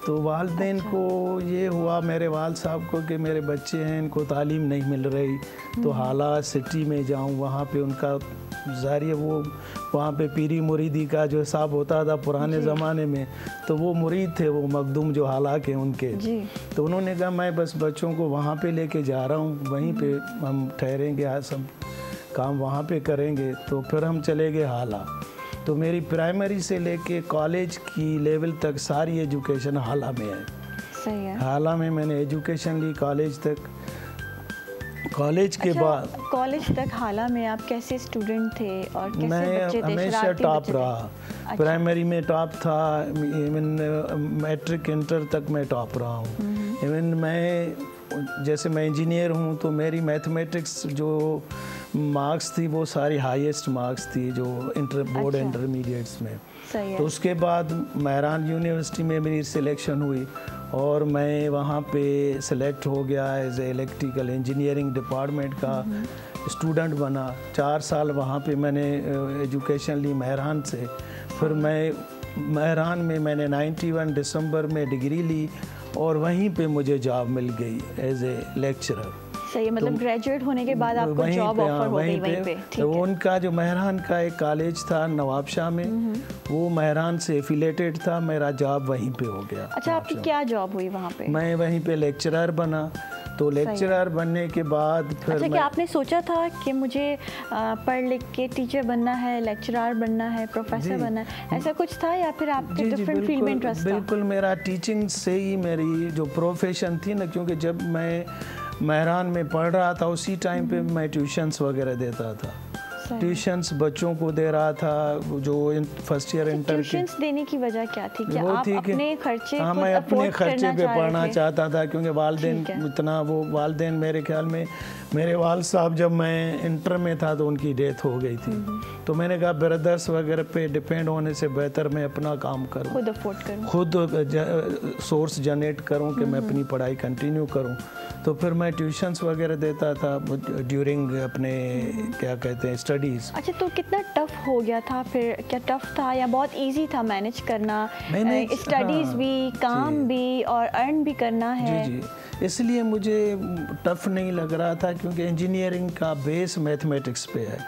तो वालिदैन को ये हुआ, मेरे वाल साहब को, कि मेरे बच्चे हैं, इनको तालीम नहीं मिल रही, तो हाला सिटी में जाऊँ, वहाँ पे उनका ज़ारिए वो वहाँ पे पीरी मुरीदी का जो हिसाब होता था पुराने ज़माने में, तो वो मुरीद थे, वो मखदूम जो हाला के उनके। तो उन्होंने कहा मैं बस बच्चों को वहाँ पे लेके जा रहा हूँ, वहीं पे हम ठहरेंगे, आज सब काम वहाँ पे करेंगे। तो फिर हम चले गए हाला। तो मेरी प्राइमरी से लेके कॉलेज की लेवल तक सारी एजुकेशन हाला में है। सही है। हाला में मैंने एजुकेशन ली कॉलेज तक। कॉलेज के बाद कॉलेज तक हाला में आप कैसे स्टूडेंट थे और कैसे बच्चे थे? हमेशा टॉप रहा। प्राइमरी में टॉप था, इवन मैट्रिक इंटर तक मैं टॉप रहा हूँ। इवन मैं इंजीनियर हूँ, तो मेरी मैथमेटिक्स जो मार्क्स थी वो सारी हाईएस्ट मार्क्स थी जो बोर्ड इंटरमीडिएट्स में। तो उसके बाद मेहरान यूनिवर्सिटी में मेरी सिलेक्शन हुई और मैं वहाँ पे सिलेक्ट हो गया as a electrical engineering department का स्टूडेंट बना। 4 साल वहाँ पे मैंने एजुकेशन ली मेहरान से। फिर मैं मेहरान में मैंने 91 दिसंबर में डिग्री ली और वहीं पे मुझे जॉब मिल गई एज ए लेक्चरर। सही है, मतलब ग्रेजुएट होने के बाद आपको जॉब ऑफर हो गई वहीं पे। तो उनका जो मेहरान का एक कॉलेज था नवाब शाह में, वो मेहरान से एफिलेटेड था, मेरा जॉब वहीं पे हो गया। अच्छा, आपकी क्या जॉब हुई वहाँ पे? मैं वहीं पे लेक्चरर बना। तो लेक्चरर बनने के बाद फिर अच्छा, क्या आपने सोचा था कि मुझे पढ़ लिख के टीचर बनना है, लेक्चरर बनना है, प्रोफेसर बनना है, ऐसा कुछ था या फिर आपके डिफरेंट फील्ड में इंटरेस्ट था? बिल्कुल, मेरा टीचिंग से ही मेरी जो प्रोफेशन थी ना, क्योंकि जब मैं मेहरान में पढ़ रहा था उसी टाइम पे मैं ट्यूशन्स वगैरह देता था। ट्यूशन्स बच्चों को दे रहा था जो फर्स्ट ईयर इंटर के। ट्यूशन्स देने की वजह क्या थी? क्या आप अपने खर्चे हाँ, मैं अपने खर्चे पे पढ़ना चाहता था, क्योंकि वालिदैन इतना वालिदैन मेरे ख्याल में मेरे वाल साहब जब मैं इंटर में था तो उनकी डेथ हो गई थी। तो मैंने कहा ब्रदर्स वगैरह पे डिपेंड होने से बेहतर मैं अपना काम करूँ, खुद अफोर्ड करूँ, खुद सोर्स जनरेट करूँ कि मैं अपनी पढ़ाई कंटिन्यू करूँ। तो फिर मैं ट्यूशन्स वगैरह देता था ड्यूरिंग अपने क्या कहते हैं स्टडीज़। अच्छा, तो कितना टफ हो गया था फिर? क्या टफ था या बहुत इजी था मैनेज करना? स्टडीज़ भी, काम भी और अर्न भी करना है। जी, इसलिए मुझे टफ नहीं लग रहा था, क्योंकि इंजीनियरिंग का बेस मैथमेटिक्स पे है,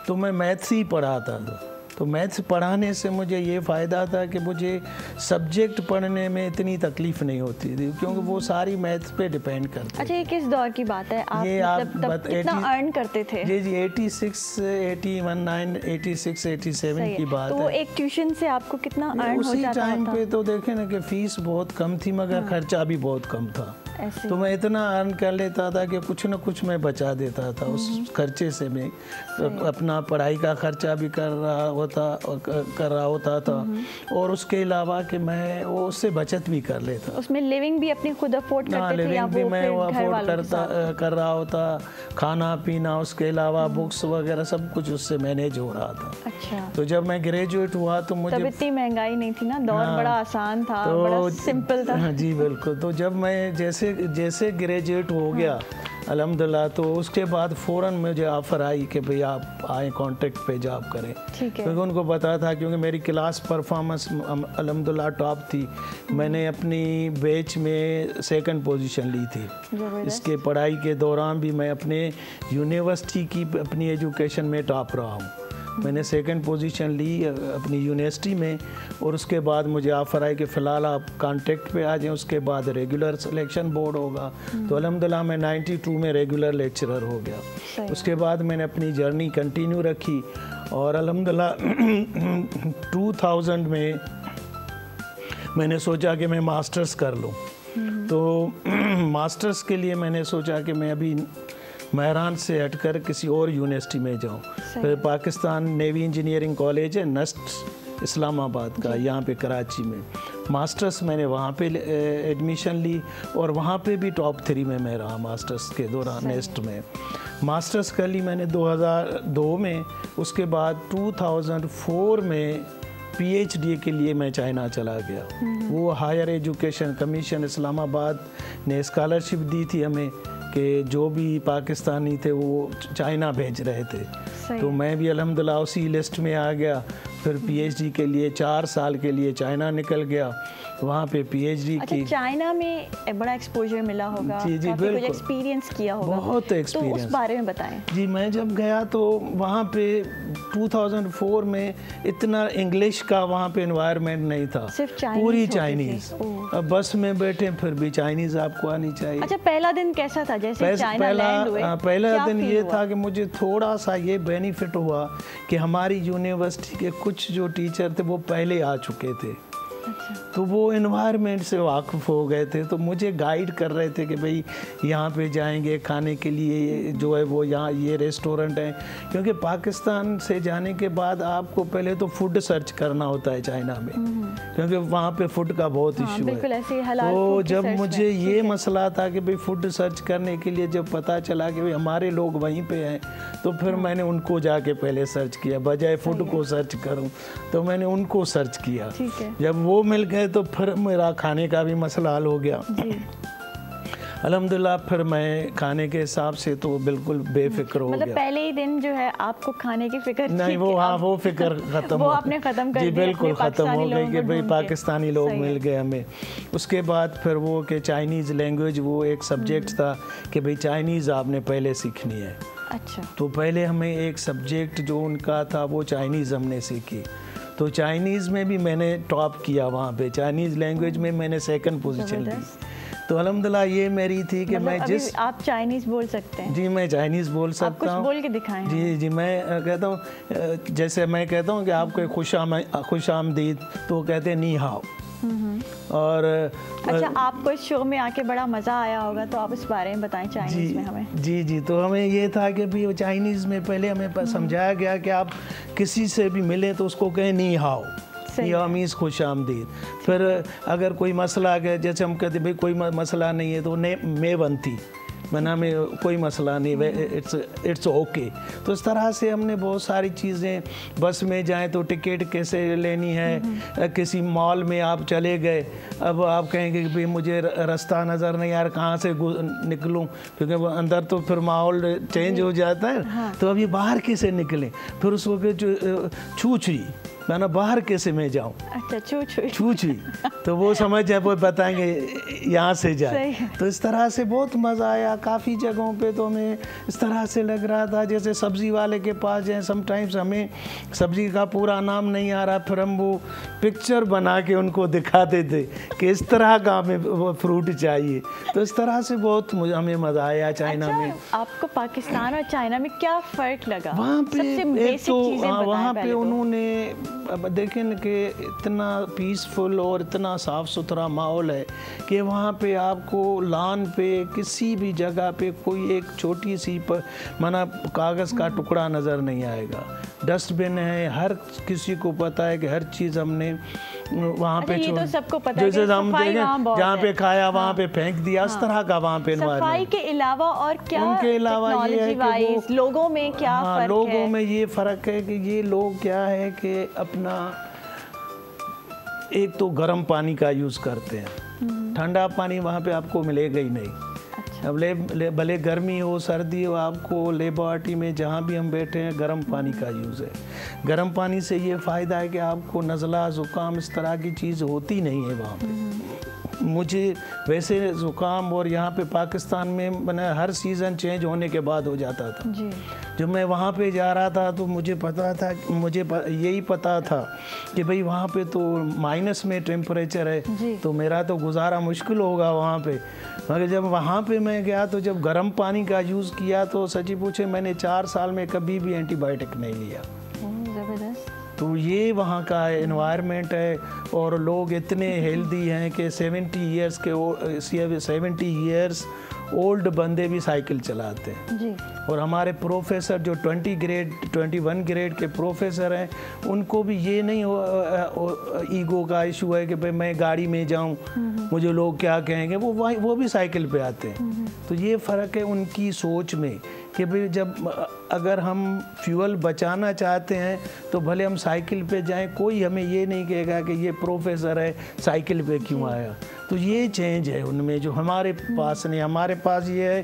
तो मैं मैथ्स ही पढ़ाता था। तो मैथ्स पढ़ाने से मुझे ये फ़ायदा था कि मुझे सब्जेक्ट पढ़ने में इतनी तकलीफ़ नहीं होती थी, क्योंकि वो सारी मैथ्स पे डिपेंड करती। अच्छा, ये किस दौर की बात है? आप ये मतलब तब कितना अर्न करते थे? जी 86, 81, 86, 87 की बात है। तो एक ट्यूशन से आपको कितना अर्न हो जाता था? उसी टाइम पे तो देखे ना कि फीस बहुत कम थी, मगर खर्चा भी बहुत कम था। तो मैं इतना अर्न कर लेता था कि कुछ ना कुछ मैं बचा देता था। उस खर्चे से मैं अपना पढ़ाई का खर्चा भी कर रहा होता था, और उसके अलावा कि मैं वो उससे बचत भी कर लेता। उसमें लिविंग भी अपनी खुद अफोर्ड करते थे? लिविंग भी मैं अफोर्ड कर रहा होता, खाना पीना, उसके अलावा बुक्स वगैरह सब कुछ उससे मैनेज हो रहा था। अच्छा। तो जब मैं ग्रेजुएट हुआ तो मुझे तब इतनी महंगाई नहीं थी ना, दौर बड़ा आसान था, बड़ा सिंपल था। जी बिल्कुल। तो जब मैं जैसे ग्रेजुएट हो गया अल्हम्दुलिल्लाह, तो उसके बाद फ़ौरन मुझे ऑफ़र आई कि भाई आप आए कॉन्ट्रैक्ट पे जॉब करें। ठीक है। क्योंकि उनको पता था, क्योंकि मेरी क्लास परफॉर्मेंस अल्हम्दुलिल्लाह टॉप थी। मैंने अपनी बैच में 2nd पोजीशन ली थी। इसके पढ़ाई के दौरान भी मैं अपने यूनिवर्सिटी की अपनी एजुकेशन में टॉप रहा हूँ। मैंने 2nd पोजीशन ली अपनी यूनिवर्सिटी में, और उसके बाद मुझे ऑफ़र आया कि फ़िलहाल आप कॉन्ट्रैक्ट पे आ जाएं, उसके बाद रेगुलर सिलेक्शन बोर्ड होगा। तो अल्हम्दुलिल्लाह मैं 92 में रेगुलर लेक्चरर हो गया। उसके बाद मैंने अपनी जर्नी कंटिन्यू रखी, और अल्हम्दुलिल्लाह 2000 में मैंने सोचा कि मैं मास्टर्स कर लूँ। तो मास्टर्स के लिए मैंने सोचा कि मैं अभी महरान से हटकर किसी और यूनिवर्सिटी में जाऊं। फिर पाकिस्तान नेवी इंजीनियरिंग कॉलेज है नस्ट इस्लामाबाद का, यहाँ पे कराची में। मास्टर्स मैंने वहाँ पे एडमिशन ली, और वहाँ पे भी टॉप 3 में मैं रहा मास्टर्स के दौरान। नेस्ट में मास्टर्स कर ली मैंने 2002 में। उसके बाद 2004 में PhD के लिए मैं चाइना चला गया। वो हायर एजुकेशन कमीशन इस्लामाबाद ने स्कॉलरशिप दी थी हमें कि जो भी पाकिस्तानी थे वो चाइना भेज रहे थे। तो मैं भी अल्हम्दुलिल्लाह उसी लिस्ट में आ गया। फिर PhD के लिए 4 साल के लिए चाइना निकल गया, वहाँ पे PhD की। चाइना में बड़ा एक्सपोजर मिला होगा? जी बिल्कुल। कुछ एक्सपीरियंस किया होगा? बहुत एक्सपीरियंस। तो उस बारे में बताएं। जी मैं जब गया तो वहाँ पे 2004 में इतना इंग्लिश का वहाँ पे एनवायरनमेंट नहीं था, सिर्फ पूरी चाइनीज़। अब बस में बैठे फिर भी चाइनीज़ आपको आनी चाहिए। अच्छा, पहला दिन कैसा था? जैसे चाइना लैंड हुए, पहला दिन ये था कि मुझे थोड़ा सा ये बेनिफिट हुआ कि हमारी यूनिवर्सिटी के कुछ जो टीचर थे वो पहले आ चुके थे। अच्छा। तो वो एनवायरनमेंट से वाकिफ़ हो गए थे, तो मुझे गाइड कर रहे थे कि भाई यहाँ पे जाएंगे खाने के लिए, जो है वो यहाँ ये रेस्टोरेंट है। क्योंकि पाकिस्तान से जाने के बाद आपको पहले तो फूड सर्च करना होता है चाइना में, क्योंकि वहाँ पे फूड का बहुत इशू है। तो जब मुझे ये मसला था कि भाई फूड सर्च करने के लिए जब पता चला कि भाई हमारे लोग वहीं पे हैं, तो फिर मैंने उनको जाके पहले सर्च किया, बजाय फूड को सर्च करूँ तो मैंने उनको सर्च किया। जब वो मिल गए तो फिर मेरा खाने का भी मसला हल हो गया। अल्हम्दुलिल्लाह फिर मैं खाने के हिसाब से तो बिल्कुल बेफिक्र हो मतलब गया। पहले ही दिन जो है आपको खाने की फिक्र नहीं, वो फिक्र खत्म वो आपने खत्म कर दी। जी बिल्कुल खत्म हो गई कि भाई पाकिस्तानी लोग मिल गए हमें। उसके बाद फिर वो कि चाइनीज़ लैंग्वेज वो एक सब्जेक्ट था कि भाई चाइनीज़ आपने पहले सीखनी है। अच्छा। तो पहले हमें एक सब्जेक्ट जो उनका था वो चाइनीज़ हमने सीखी। तो चाइनीज़ में भी मैंने टॉप किया वहाँ पे, चाइनीज़ लैंग्वेज में मैंने 2nd पोजीशन ली। तो अल्हम्दुलिल्लाह ये मेरी थी कि मैं जिस आप चाइनीज़ बोल सकते हैं? जी मैं चाइनीज़ बोल सकता हूँ। बोल के दिखाएं। जी मैं कहता हूँ, जैसे मैं कहता हूँ कि आपको खुश आमदीद, तो कहते हैं नी हाओ। और अच्छा, आपको इस शो में आके बड़ा मज़ा आया होगा, तो आप इस बारे में बताएं चाइनीज़ में हमें। जी तो हमें ये था कि भी चाइनीज़ में पहले हमें समझाया गया कि आप किसी से भी मिले तो उसको कहें नी हाओ, मीज़ खुश आमदीद। फिर अगर कोई मसला आ गया, जैसे हम कहते भाई कोई मसला नहीं है, तो मैं बनती मना में कोई मसला नहीं, इट्स ओके। तो इस तरह से हमने बहुत सारी चीज़ें, बस में जाएं तो टिकट कैसे लेनी है, किसी मॉल में आप चले गए, अब आप कहेंगे कि भाई मुझे रास्ता नज़र नहीं यार कहाँ से निकलूं, क्योंकि वो अंदर तो फिर माहौल चेंज हो जाता है। तो अभी बाहर कैसे निकलें, फिर उसको छूछी मैंने बाहर कैसे मैं जाऊँ, अच्छा छू तो वो समझ जाए, वो बताएंगे यहाँ से जाए। तो इस तरह से बहुत मज़ा आया। काफ़ी जगहों पे तो हमें इस तरह से लग रहा था जैसे सब्ज़ी वाले के पास जाए, समटाइम्स हमें सब्ज़ी का पूरा नाम नहीं आ रहा, फिर हम वो पिक्चर बना के उनको दिखाते थे कि इस तरह का हमें वो फ्रूट चाहिए। तो इस तरह से बहुत हमें मज़ा आया चाइना में। आपको पाकिस्तान और चाइना में क्या फ़र्क लगा? वहाँ पे एक तो वहाँ पे उन्होंने देखें कि इतना पीसफुल और इतना साफ़ सुथरा माहौल है कि वहाँ पे आपको लान पे किसी भी जगह पे कोई एक छोटी सी माना कागज़ का टुकड़ा नज़र नहीं आएगा। डस्टबिन है, हर किसी को पता है कि हर चीज़ हमने वहाँ पे ये तो सबको पता है, जैसे हम जहाँ पे खाया वहाँ पे फेंक दिया, इस तरह का वहाँ पे सफाई के अलावा और क्या उनके अलावा ये है कि वो लोगों में क्या फ़र्क है? लोगों में ये फ़र्क है कि ये लोग क्या है कि अपना एक तो गर्म पानी का यूज़ करते हैं, ठंडा पानी वहाँ पे आपको मिलेगा ही नहीं। अच्छा। अब भले गर्मी हो सर्दी हो, आपको लेबॉरेटरी में जहाँ भी हम बैठे हैं गर्म पानी का यूज़ है। गर्म पानी से ये फ़ायदा है कि आपको नज़ला ज़ुकाम इस तरह की चीज़ होती नहीं है वहाँ पे। मुझे वैसे ज़ुकाम और यहाँ पे पाकिस्तान में मैंने हर सीज़न चेंज होने के बाद हो जाता था जी। जब मैं वहाँ पे जा रहा था तो मुझे पता था, यही पता था कि भाई वहाँ पे तो माइनस में टेम्परेचर है, तो मेरा तो गुजारा मुश्किल होगा वहाँ पे। मगर जब वहाँ पे मैं गया तो जब गर्म पानी का यूज़ किया तो सच्ची पूछे मैंने 4 साल में कभी भी एंटीबायोटिक नहीं लिया। ज़बरदस्त। तो ये वहाँ का एनवायरनमेंट है और लोग इतने हेल्दी हैं कि 70 इयर्स ओल्ड बंदे भी साइकिल चलाते हैं जी। और हमारे प्रोफेसर जो 21 ग्रेड के प्रोफेसर हैं उनको भी ये नहीं ईगो का इशू है कि भाई मैं गाड़ी में जाऊं मुझे लोग क्या कहेंगे, वो भी साइकिल पे आते हैं। तो ये फ़र्क है उनकी सोच में कि भाई जब अगर हम फ्यूल बचाना चाहते हैं तो भले हम साइकिल पे जाएं, कोई हमें ये नहीं कहेगा कि ये प्रोफेसर है साइकिल पे क्यों आया। तो ये चेंज है उनमें जो हमारे पास नहीं। हमारे पास ये है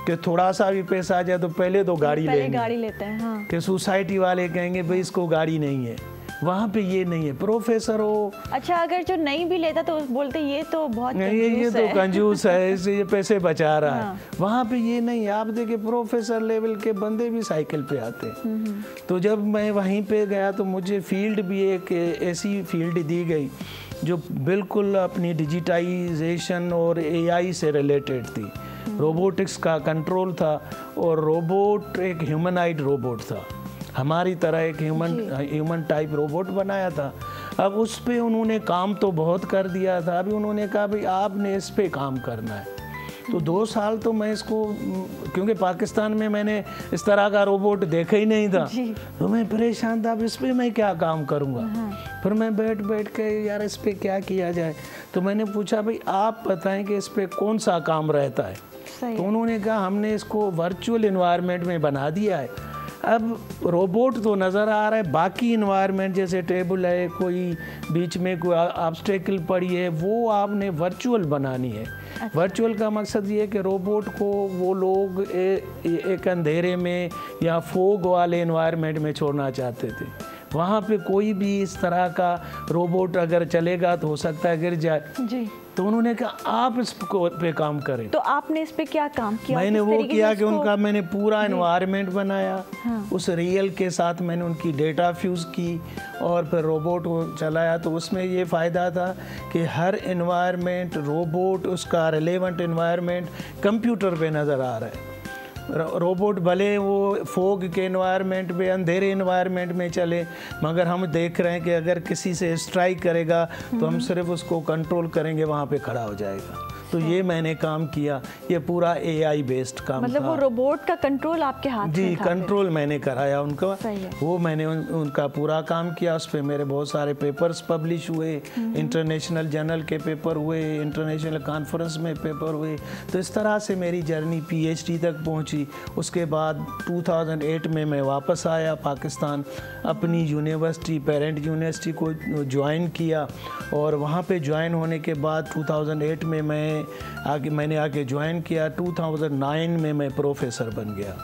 कि थोड़ा सा भी पैसा आ जाए तो पहले तो गाड़ी लेते हैं। हाँ। कि सोसाइटी वाले कहेंगे भाई इसको गाड़ी नहीं है, वहाँ पे ये नहीं है। प्रोफेसर हो, अच्छा अगर जो नहीं भी लेता तो बोलते ये तो बहुत ये तो कंजूस है, इससे ये पैसे बचा रहा है। वहाँ पे ये नहीं है। आप देखिए प्रोफेसर लेवल के बंदे भी साइकिल पे आते हैं। तो जब मैं वहीं पे गया तो मुझे फील्ड भी एक ऐसी फील्ड दी गई जो बिल्कुल अपनी डिजिटाइजेशन और AI से रिलेटेड थी। रोबोटिक्स का कंट्रोल था और रोबोट एक ह्यूमनाइड रोबोट था, हमारी तरह एक ह्यूमन टाइप रोबोट बनाया था। अब उस पे उन्होंने काम तो बहुत कर दिया था, अभी उन्होंने कहा भाई आपने इस पे काम करना है। तो 2 साल तो मैं इसको, क्योंकि पाकिस्तान में मैंने इस तरह का रोबोट देखा ही नहीं था, तो मैं परेशान था अब इस पे मैं क्या काम करूँगा। फिर मैं बैठ के यार इस पे क्या किया जाए, तो मैंने पूछा भाई आप बताएं कि इस पे कौन सा काम रहता है। तो उन्होंने कहा हमने इसको वर्चुअल एनवायरनमेंट में बना दिया है। अब रोबोट तो नज़र आ रहा है, बाकी इन्वायरमेंट जैसे टेबल है, कोई बीच में कोई ऑब्स्टेकल पड़ी है, वो आपने वर्चुअल बनानी है। वर्चुअल का मकसद ये है कि रोबोट को वो लोग एक अंधेरे में या फोग वाले इन्वायरमेंट में छोड़ना चाहते थे। वहाँ पे कोई भी इस तरह का रोबोट अगर चलेगा तो हो सकता है गिर जाए जी। तो उन्होंने कहा आप इस पे काम करें। तो आपने इस पे क्या काम किया? मैंने वो किया कि उनका मैंने पूरा एनवायरनमेंट बनाया। उस रियल के साथ मैंने उनकी डेटा फ्यूज़ की और फिर रोबोट को चलाया। तो उसमें ये फ़ायदा था कि हर एनवायरनमेंट रोबोट उसका रिलेवेंट एनवायरनमेंट कंप्यूटर पे नज़र आ रहा है। रोबोट भले वो फोग के एनवायरनमेंट में अंधेरे एनवायरनमेंट में चले, मगर हम देख रहे हैं कि अगर किसी से स्ट्राइक करेगा तो हम सिर्फ उसको कंट्रोल करेंगे, वहाँ पे खड़ा हो जाएगा। तो ये मैंने काम किया, ये पूरा AI बेस्ड काम मतलब था। वो रोबोट का कंट्रोल आपके हाथ में जी, था? कंट्रोल मैंने कराया उनका। वो मैंने उनका पूरा काम किया। उस पर मेरे बहुत सारे पेपर्स पब्लिश हुए, इंटरनेशनल जर्नल के पेपर हुए, इंटरनेशनल कॉन्फ्रेंस में पेपर हुए। तो इस तरह से मेरी जर्नी PhD तक पहुंची। उसके बाद 2008 में मैं वापस आया पाकिस्तान, अपनी यूनिवर्सिटी पेरेंट यूनिवर्सिटी को ज्वाइन किया और वहाँ पे ज्वाइन होने के बाद 2008 में मैंने आके ज्वाइन किया। 2009 में मैं प्रोफेसर बन गया,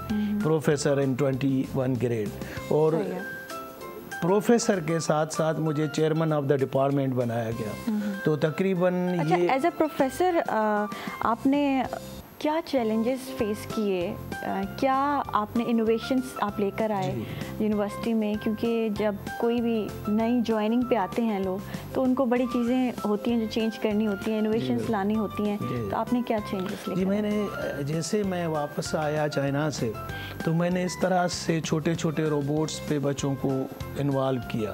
प्रोफेसर इन 21 ग्रेड। और प्रोफेसर के साथ साथ मुझे चेयरमैन ऑफ द डिपार्टमेंट बनाया गया। तो तकरीबन अच्छा, ये एज अ प्रोफेसर आपने क्या चैलेंजेस फेस किए, क्या आपने इनोवेशंस आप लेकर आए यूनिवर्सिटी में? क्योंकि जब कोई भी नई ज्वाइनिंग पे आते हैं लोग तो उनको बड़ी चीज़ें होती हैं जो चेंज करनी होती हैं, इनोवेशंस लानी होती हैं, तो आपने क्या चेंजेस लेकर? जी, मैंने जैसे मैं वापस आया चाइना से तो मैंने इस तरह से छोटे छोटे रोबोट्स पे बच्चों को इन्वॉल्व किया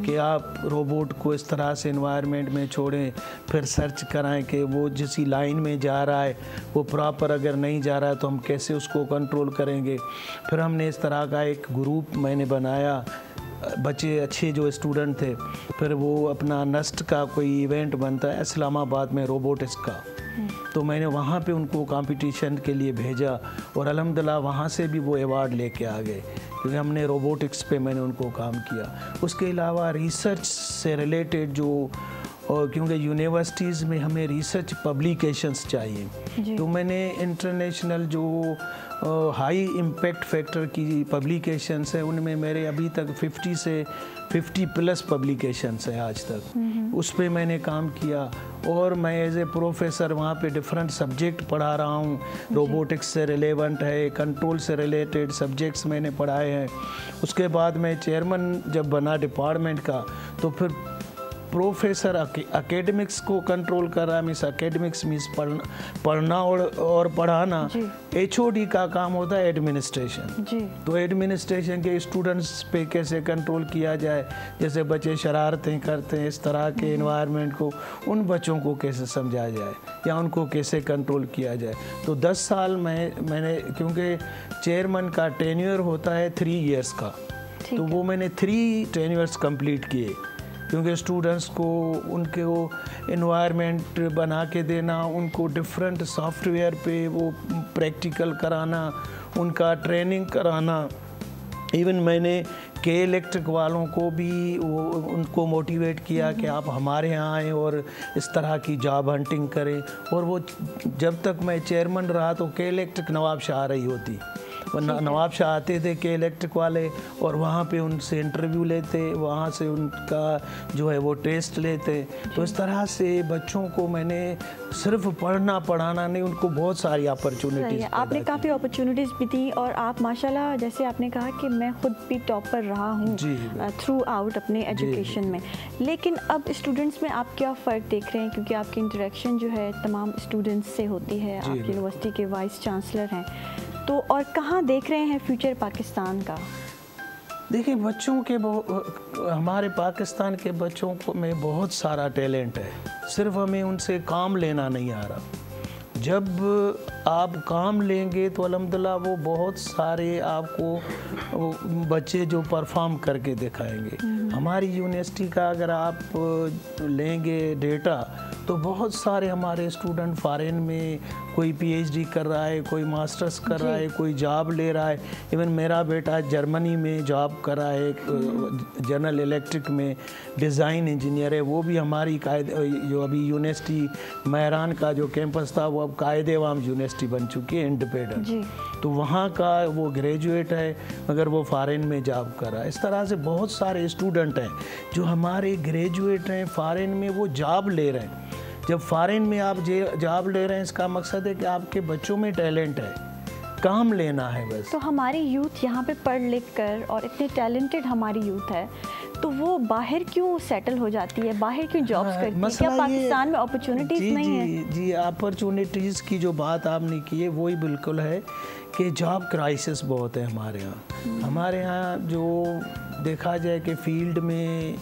कि आप रोबोट को इस तरह से एनवायरनमेंट में छोड़ें, फिर सर्च कराएं कि वो जिस लाइन में जा रहा है वो प्रॉपर अगर नहीं जा रहा है तो हम कैसे उसको कंट्रोल करेंगे। फिर हमने इस तरह का एक ग्रुप मैंने बनाया, बच्चे अच्छे जो स्टूडेंट थे, फिर वो अपना नस्ट का कोई इवेंट बनता है इस्लामाबाद में रोबोटिक्स का, तो मैंने वहाँ पे उनको कंपटीशन के लिए भेजा और अल्हम्दुलिल्लाह वहाँ से भी वो अवार्ड लेके आ गए क्योंकि हमने रोबोटिक्स पे मैंने उनको काम किया। उसके अलावा रिसर्च से रिलेटेड जो, और क्योंकि यूनिवर्सिटीज़ में हमें रिसर्च पब्लिकेशंस चाहिए, तो मैंने इंटरनेशनल जो हाई इम्पैक्ट फैक्टर की पब्लिकेशंस है उनमें मेरे अभी तक 50 से 50+ पब्लिकेशंस हैं आज तक, उस पर मैंने काम किया। और मैं एज ए प्रोफेसर वहाँ पे डिफरेंट सब्जेक्ट पढ़ा रहा हूँ, रोबोटिक्स से रिलेवेंट है, कंट्रोल से रिलेटेड सब्जेक्ट्स मैंने पढ़ाए हैं। उसके बाद मैं चेयरमैन जब बना डिपार्टमेंट का तो फिर प्रोफेसर एकेडमिक्स को कंट्रोल कर रहा है, मीन्स एकेडमिक्स मीन्स पढ़ना और पढ़ाना। HOD का काम होता है एडमिनिस्ट्रेशन, तो एडमिनिस्ट्रेशन के स्टूडेंट्स पे कैसे कंट्रोल किया जाए, जैसे बच्चे शरारतें करते हैं इस तरह के एनवायरनमेंट को, उन बच्चों को कैसे समझाया जाए या उनको कैसे कंट्रोल किया जाए। तो 10 साल मैंने क्योंकि चेयरमैन का टेन्योर होता है 3 इयर्स का, तो वो मैंने 3 टेन्योर्स कंप्लीट किए क्योंकि स्टूडेंट्स को उनके वो एनवायरनमेंट बना के देना, उनको डिफरेंट सॉफ्टवेयर पे वो प्रैक्टिकल कराना, उनका ट्रेनिंग कराना। इवन मैंने K-इलेक्ट्रिक वालों को भी उनको मोटिवेट किया कि आप हमारे यहाँ आएँ और इस तरह की जॉब हंटिंग करें। और वो जब तक मैं चेयरमैन रहा तो K-इलेक्ट्रिक नवाब शाह आ रही होती, नवाब शाह आते थे K-इलेक्ट्रिक वाले और वहाँ पे उनसे इंटरव्यू लेते, वहाँ से उनका जो है वो टेस्ट लेते। तो इस तरह से बच्चों को मैंने सिर्फ पढ़ना पढ़ाना नहीं, उनको बहुत सारी अपॉर्चुनिटीज़, आपने काफ़ी अपॉर्चुनिटीज़ भी दी और आप माशाल्लाह जैसे आपने कहा कि मैं खुद भी टॉपर रहा हूँ थ्रू आउट अपने एजुकेशन में। लेकिन अब स्टूडेंट्स में आप क्या फ़र्क देख रहे हैं, क्योंकि आपकी इंटरेक्शन जो है तमाम स्टूडेंट्स से होती है, आप यूनिवर्सिटी के वाइस चांसलर हैं, तो और कहाँ देख रहे हैं फ्यूचर पाकिस्तान का? देखिए, बच्चों के हमारे पाकिस्तान के बच्चों को में बहुत सारा टैलेंट है, सिर्फ हमें उनसे काम लेना नहीं आ रहा। जब आप काम लेंगे तो अल्हम्दुलिल्लाह वो बहुत सारे आपको बच्चे जो परफॉर्म करके दिखाएंगे। हमारी यूनिवर्सिटी का अगर आप लेंगे डेटा तो बहुत सारे हमारे स्टूडेंट फॉरेन में कोई PhD कर रहा है, कोई मास्टर्स कर रहा है, कोई जॉब ले रहा है। इवन मेरा बेटा जर्मनी में जॉब कर रहा है, जनरल इलेक्ट्रिक में डिज़ाइन इंजीनियर है। वो भी हमारी जो अभी यूनिवर्सिटी महरान का जो कैंपस था वो अब कायदे-ए-आम यूनिवर्सिटी बन चुकी है, इंडिपेंडेंट, तो वहाँ का वो ग्रेजुएट है मगर वो फॉरेन में जॉब कर रहा है। इस तरह से बहुत सारे स्टूडेंट हैं जो हमारे ग्रेजुएट हैं, फॉरेन में वो जॉब ले रहे हैं। जब फॉरेन में आप जॉब ले रहे हैं इसका मकसद है कि आपके बच्चों में टैलेंट है, काम लेना है बस। तो हमारी यूथ यहाँ पे पढ़ लिख कर और इतने टैलेंटेड हमारी यूथ है तो वो बाहर क्यों सेटल हो जाती है, बाहर क्यों जॉब्स करती है? क्या पाकिस्तान में अपॉर्चुनिटीज़ नहीं है? जी, अपॉर्चुनिटीज़ की जो बात आपने की है वही बिल्कुल है कि जॉब क्राइसिस बहुत है हमारे यहाँ। हमारे यहाँ जो देखा जाए कि फील्ड में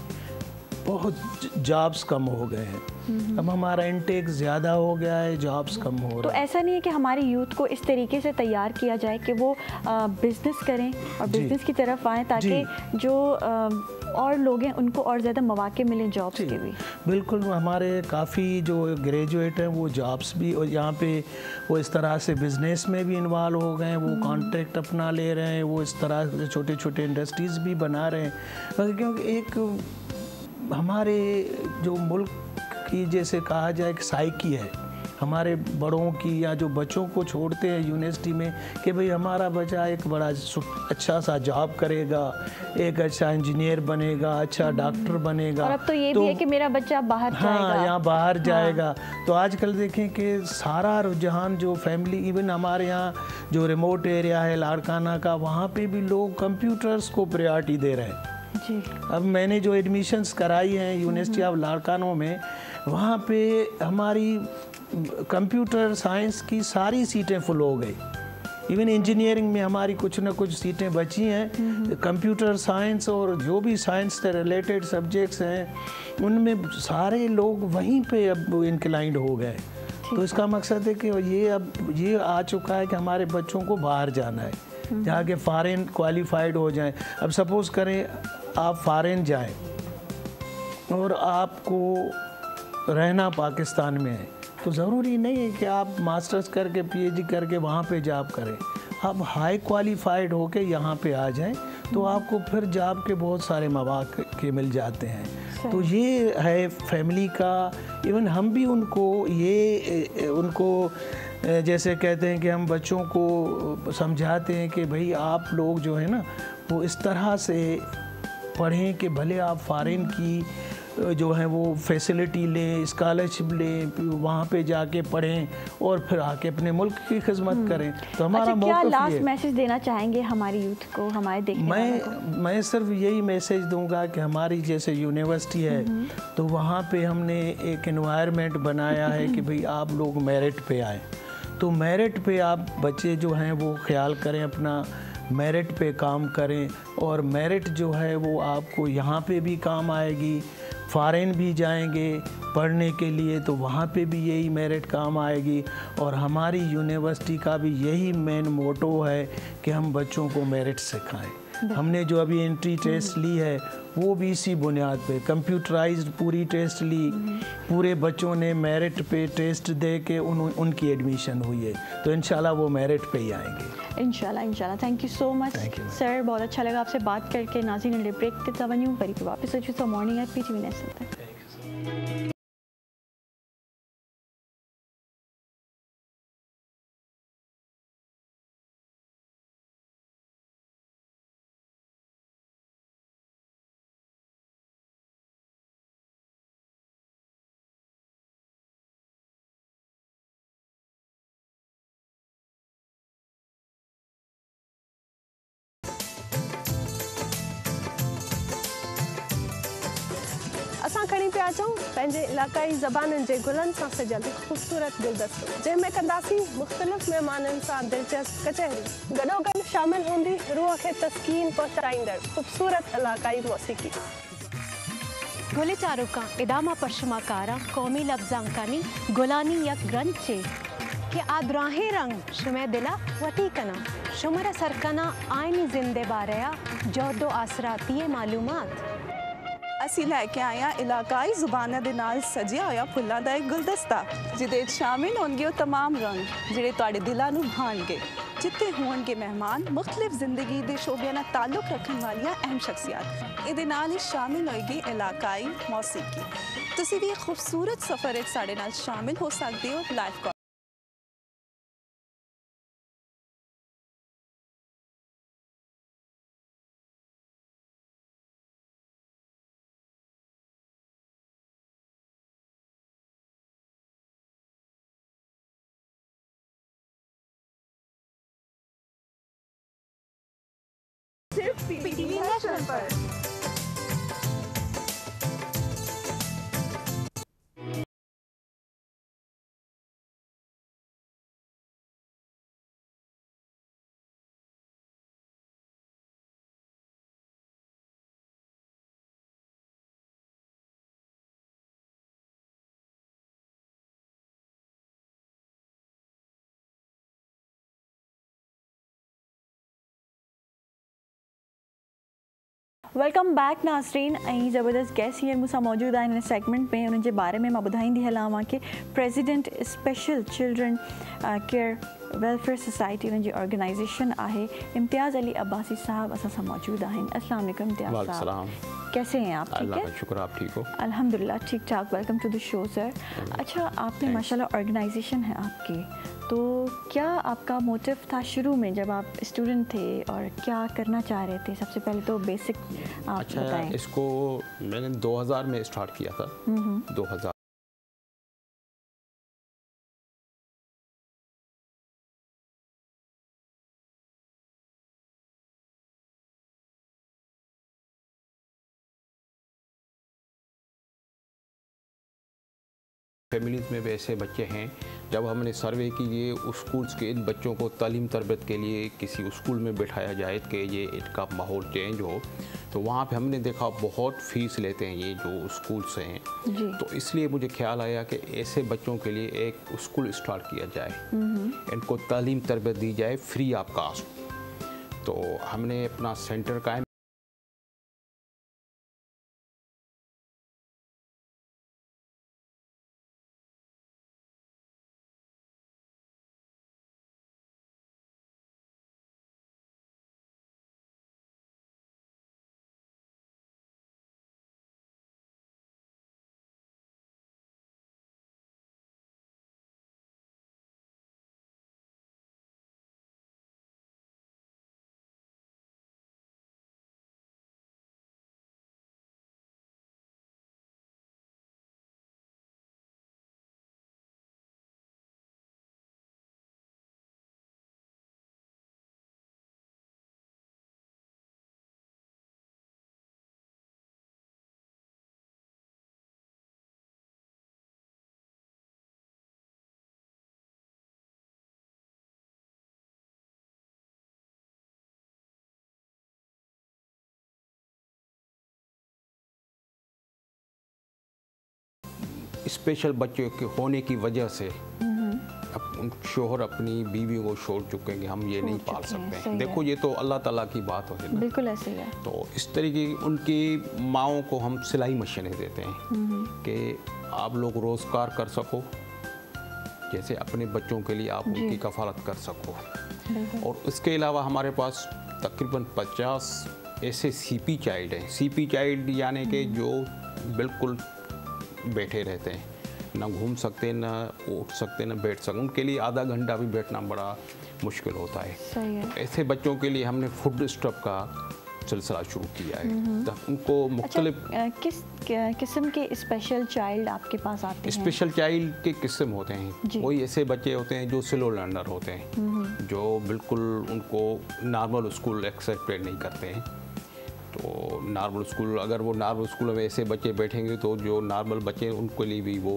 बहुत जॉब्स कम हो गए हैं। अब हमारा इंटेक ज़्यादा हो गया है, जॉब्स कम हो रहा है। तो ऐसा नहीं है कि हमारी यूथ को इस तरीके से तैयार किया जाए कि वो बिज़नेस करें और बिज़नेस की तरफ आएँ ताकि जो और लोग हैं उनको और ज़्यादा मौके मिलें जॉब्स के भी? बिल्कुल, हमारे काफ़ी जो ग्रेजुएट हैं वो जॉब्स भी और यहाँ पे वो इस तरह से बिज़नेस में भी इन्वॉल्व हो गए हैं, वो कॉन्ट्रैक्ट अपना ले रहे हैं, वो इस तरह से छोटे छोटे इंडस्ट्रीज़ भी बना रहे हैं। क्योंकि एक हमारे जो मुल्क की जैसे कहा जाए कि साइकी है, हमारे बड़ों की या जो बच्चों को छोड़ते हैं यूनिवर्सिटी में कि भाई हमारा बच्चा एक बड़ा अच्छा सा जॉब करेगा, एक अच्छा इंजीनियर बनेगा, अच्छा डॉक्टर बनेगा। और अब तो ये भी है कि मेरा बच्चा बाहर जाएगा। हाँ, यहाँ बाहर जाएगा। तो आजकल देखें कि सारा रुझान जो फैमिली, इवन हमारे यहाँ जो रिमोट एरिया है लाड़काना का, वहाँ पे भी लोग कंप्यूटर्स को प्रायोरिटी दे रहे हैं जी। अब मैंने जो एडमिशन्स कराई हैं यूनिवर्सिटी ऑफ लाड़काना में, वहाँ पे हमारी कंप्यूटर साइंस की सारी सीटें फुल हो गई। इवन इंजीनियरिंग में हमारी कुछ ना कुछ सीटें बची हैं। कंप्यूटर साइंस और जो भी साइंस से रिलेटेड सब्जेक्ट्स हैं उनमें सारे लोग वहीं पे अब इंक्लाइंड हो गए। तो इसका मकसद है कि ये आ चुका है कि हमारे बच्चों को बाहर जाना है, जहाँ के फॉरेन क्वालिफाइड हो जाएं। अब सपोज़ करें आप फॉरेन जाएं और आपको रहना पाकिस्तान में है, तो ज़रूरी नहीं है कि आप मास्टर्स करके पीएचडी करके वहाँ पे जॉब करें। आप हाई क्वालिफाइड होके यहाँ पे आ जाएं तो आपको फिर जॉब के बहुत सारे मौके मिल जाते हैं। तो ये है फैमिली का। इवन हम भी उनको जैसे कहते हैं कि हम बच्चों को समझाते हैं कि भाई आप लोग जो है ना वो इस तरह से पढ़ें कि भले आप फॉरेन की जो है वो फैसिलिटी लें, स्कॉलरशिप लें, वहाँ पे जाके पढ़ें और फिर आके अपने मुल्क की खिदमत करें। तो हमारा क्या लास्ट मैसेज देना चाहेंगे हमारी यूथ को, हमारे देखने वालों को? मैं सिर्फ यही मैसेज दूंगा कि हमारी जैसे यूनिवर्सिटी है तो वहाँ पे हमने एक एनवायरनमेंट बनाया है कि भाई आप लोग मेरिट पे आए। तो मेरिट पे आप बच्चे जो हैं वो ख्याल करें, अपना मेरिट पे काम करें और मेरिट जो है वो आपको यहाँ पे भी काम आएगी। फॉरेन भी जाएंगे पढ़ने के लिए तो वहाँ पे भी यही मेरिट काम आएगी। और हमारी यूनिवर्सिटी का भी यही मेन मोटो है कि हम बच्चों को मेरिट सिखाएं। हमने जो अभी एंट्री टेस्ट ली है वो भी इसी बुनियाद पे कंप्यूटराइज्ड पूरी टेस्ट ली, पूरे बच्चों ने मेरिट पे टेस्ट दे के उनकी एडमिशन हुई है। तो इंशाल्लाह वो मेरिट पे ही आएंगे इंशाल्लाह। Thank you so much sir, बहुत अच्छा लगा आपसे बात करके। नाज़रीन ब्रेक के तवन्यू परी पे वापस अच्छी मॉर्निंग है पीटीवी नेशनल तक। असां खणी पिया अचूं पंहिंजे इलाक़ाई ज़बाननि जे गुलनि सां सजियल ख़ूबसूरत गुलदस्तो, जंहिंमें कंदासीं मुख़्तलिफ़ महिमाननि सां दिलचस्प कचहरी। गॾोगॾु शामिल हूंदी रूह खे तस्कीन पहुचाईंदड़ ख़ूबसूरत इलाक़ाई मौसीक़ी। गुल चारुका इदामा परशमाकारा कौमी लफ्जांकानी गुलानी यक ग्रंचे के आदराहे रंग शुमे दिला वती कना शुमर सरकना आयनी जिंदे बारया जोदो आसराती मालूमात। ਅਸੀਂ ਲੈ ਕੇ ਆਏ ਹਾਂ ਇਲਾਕਾਈ ਜ਼ੁਬਾਨਾਂ ਦੇ ਨਾਲ ਸਜਿਆ ਹੋਇਆ ਫੁੱਲਾਂ ਦਾ ਇੱਕ ਗੁਲਦਸਤਾ, ਜਿਹਦੇ ਵਿੱਚ ਸ਼ਾਮਿਲ ਹੋਣਗੇ ਉਹ तमाम ਰੰਗ ਜਿਹੜੇ ਤੁਹਾਡੇ ਦਿਲਾਂ ਨੂੰ ਭਾਣਗੇ, ਜਿੱਥੇ ਹੋਣਗੇ ਮਹਿਮਾਨ ਮੁxtਲਿਫ ਜ਼ਿੰਦਗੀ ਦੇ ਸ਼ੋਬਿਆਂ ਨਾਲ ਤਾਲੁਕ ਰੱਖਣ ਵਾਲੀਆਂ ਅਹਿਮ ਸ਼ਖਸੀਅਤ। ਇਹਦੇ ਨਾਲ ਹੀ ਸ਼ਾਮਿਲ ਹੋਏਗੀ ਇਲਾਕਾਈ ਮੌਸੀਕੀ। ਤੁਸੀਂ ਵੀ ਇੱਕ ਖੂਬਸੂਰਤ ਸਫ਼ਰ ਵਿੱਚ ਸਾਡੇ ਨਾਲ ਸ਼ਾਮਿਲ ਹੋ ਸਕਦੇ ਹੋ ਲਾਈਵ। वेलकम बैक नाज़रीन। ऐं ज़बरदस्त गेस्ट हींअर मूंसां मौजूदु आहिनि हिन सेगमेंट में। उन्हनि जे बारे में मां ॿुधाईंदी हलांव कि president special children care welfare society उन्हनि जी ऑर्गेनाइज़ेशन आहे। इम्तियाज़ अली अब्बासी साहब असां सां मौजूदु आहिनि। अस्सलाम वालेकुम इम्तियाज़ साहब। कैसे हैं आप? ठीक अल्लाह है, का शुक्र, आप ठीक हो? अल्हम्दुलिल्लाह ठीक ठाक। Welcome to the show sir. अच्छा, आपने माशाल्लाह ऑर्गेनाइजेशन है आपकी, तो क्या आपका मोटिव था शुरू में जब आप स्टूडेंट थे और क्या करना चाह रहे थे? सबसे पहले तो बेसिक आप बताएं। इसको मैंने 2000 में स्टार्ट किया था। 2000 फैमिलीज़ में भी ऐसे बच्चे हैं। जब हमने सर्वे की ये स्कूल्स के इन बच्चों को तालीम तरबियत के लिए किसी स्कूल में बैठाया जाए कि ये इनका माहौल चेंज हो, तो वहाँ पे हमने देखा बहुत फ़ीस लेते हैं ये जो स्कूल्स हैं जी। तो इसलिए मुझे ख्याल आया कि ऐसे बच्चों के लिए एक स्कूल स्टार्ट किया जाए, इनको तालीम तरबियत दी जाए फ्री ऑफ कास्ट। तो हमने अपना सेंटर कायम स्पेशल बच्चों के होने की वजह से शोहर अपनी बीवी को छोड़ चुके हैं कि हम ये नहीं पाल सकते हैं। देखो ये तो अल्लाह ताला की बात है ना, बिल्कुल ऐसे ही है। तो इस तरीके उनकी माओं को हम सिलाई मशीनें देते हैं कि आप लोग रोज़गार कर सको, जैसे अपने बच्चों के लिए आप उनकी कफालत कर सको। और उसके अलावा हमारे पास तकरीबन 50 ऐसे सीपी चाइल्ड हैं। सीपी चाइल्ड यानी कि जो बिल्कुल बैठे रहते हैं, ना घूम सकते, ना उठ सकते, ना बैठ सकते। उनके लिए आधा घंटा भी बैठना बड़ा मुश्किल होता है। सही है। तो ऐसे बच्चों के लिए हमने फूड स्टॉप का सिलसिला शुरू किया है। तो उनको मुख्तलिफ किस किस्म के स्पेशल चाइल्ड आपके पास आते हैं? स्पेशल चाइल्ड के किस्म होते हैं। कोई ऐसे बच्चे होते हैं जो स्लो लर्नर होते हैं, जो बिल्कुल उनको नॉर्मल स्कूल एक्सेप्ट नहीं करते हैं। तो नॉर्मल स्कूल, अगर वो नॉर्मल स्कूल में ऐसे बच्चे बैठेंगे तो जो नॉर्मल बच्चे हैं उनके लिए भी वो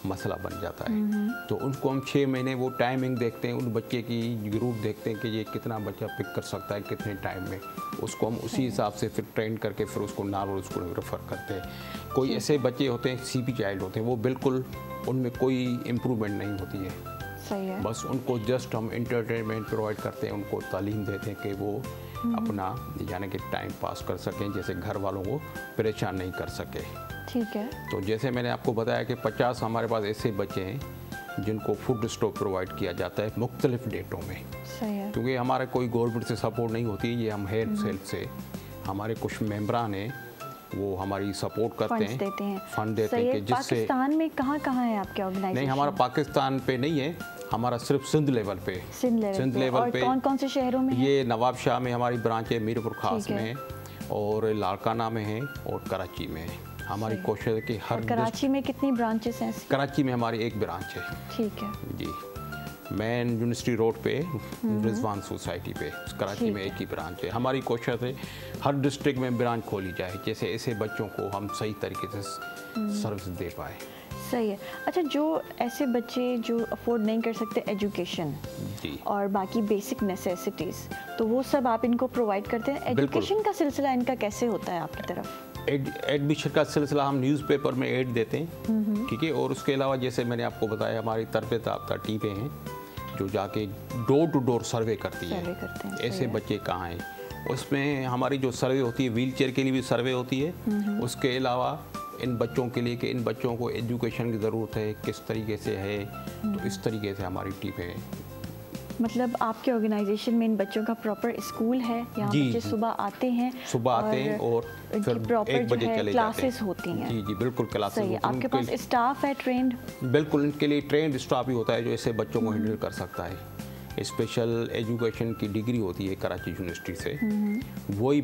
मसला बन जाता है। तो उनको हम 6 महीने वो टाइमिंग देखते हैं, उन बच्चे की ग्रुप देखते हैं कि ये कितना बच्चा पिक कर सकता है कितने टाइम में। उसको हम उसी हिसाब से फिर ट्रेन करके फिर उसको नॉर्मल स्कूल में रेफ़र करते हैं। कोई ऐसे बच्चे होते हैं सीपी चाइल्ड होते हैं, वो बिल्कुल उनमें कोई इम्प्रूवमेंट नहीं होती है। सही है। बस उनको जस्ट हम इंटरटेनमेंट प्रोवाइड करते हैं, उनको तालीम देते हैं कि वो अपना यानी कि टाइम पास कर सकें, जैसे घर वालों को परेशान नहीं कर सके। ठीक है। तो जैसे मैंने आपको बताया कि 50 हमारे पास ऐसे बच्चे हैं जिनको फूड स्टॉप प्रोवाइड किया जाता है मुख्तलिफ डेटों में। सही है। क्योंकि हमारे कोई गवर्नमेंट से सपोर्ट नहीं होती, ये हम हेल्प सेल्फ से हमारे कुछ मेंबरान हैं वो हमारी सपोर्ट करते हैं, फंड देते हैं कि जिससे। पाकिस्तान में कहाँ है आपके ऑर्गेनाइजेशन? नहीं, हमारा पाकिस्तान पे नहीं है, हमारा सिर्फ सिंध लेवल पे। सिंध लेवल पे कौन से शहरों में? ये नवाब शाह में हमारी ब्रांच है, मीरपुर खास में, और लाड़काना में है, और कराची में है। हमारी कोशिश है कि हर कराची में कितनी ब्रांचेस हैं? कराची में हमारी एक ब्रांच है। ठीक है जी, मेन यूनिवर्सिटी रोड पे रिजवान सोसाइटी पे कराची में एक ही ब्रांच है। हमारी कोशिश है हर डिस्ट्रिक्ट में ब्रांच खोली जाए, जैसे ऐसे बच्चों को हम सही तरीके से सर्विस दे पाए। सही है। अच्छा, जो ऐसे बच्चे जो अफोर्ड नहीं कर सकते एजुकेशन और बाकी बेसिक नेसेसिटीज़, तो वो सब आप इनको प्रोवाइड करते हैं? एजुकेशन का सिलसिला इनका कैसे होता है आपकी तरफ? एडमिशन का सिलसिला हम न्यूज़पेपर में ऐड देते हैं, ठीक है। और उसके अलावा जैसे मैंने आपको बताया हमारी तरबियत याफ्ता टीमें हैं जो जाके डोर टू डोर सर्वे करती है ऐसे बच्चे कहाँ हैं। उसमें हमारी जो सर्वे होती है व्हील चेयर के लिए भी सर्वे होती है, उसके अलावा इन बच्चों के लिए कि इन बच्चों को एजुकेशन की ज़रूरत है किस तरीके से है, तो इस तरीके से हमारी टीमें मतलब आपके ऑर्गेनाइजेशन में इन बच्चों का प्रॉपर स्कूल है, यहाँ बच्चे सुबह आते हैं और फिर 1 बजे चले जाते हैं। क्लासेस होती हैं। जी जी बिल्कुल क्लासेस होती हैं। आपके पास स्टाफ है ट्रेंड? बिल्कुल, इनके लिए ट्रेंड स्टाफ भी होता है जो ऐसे बच्चों को हैंडल कर सकता है। स्पेशल एजुकेशन की डिग्री होती है कराची यूनिवर्सिटी से, वही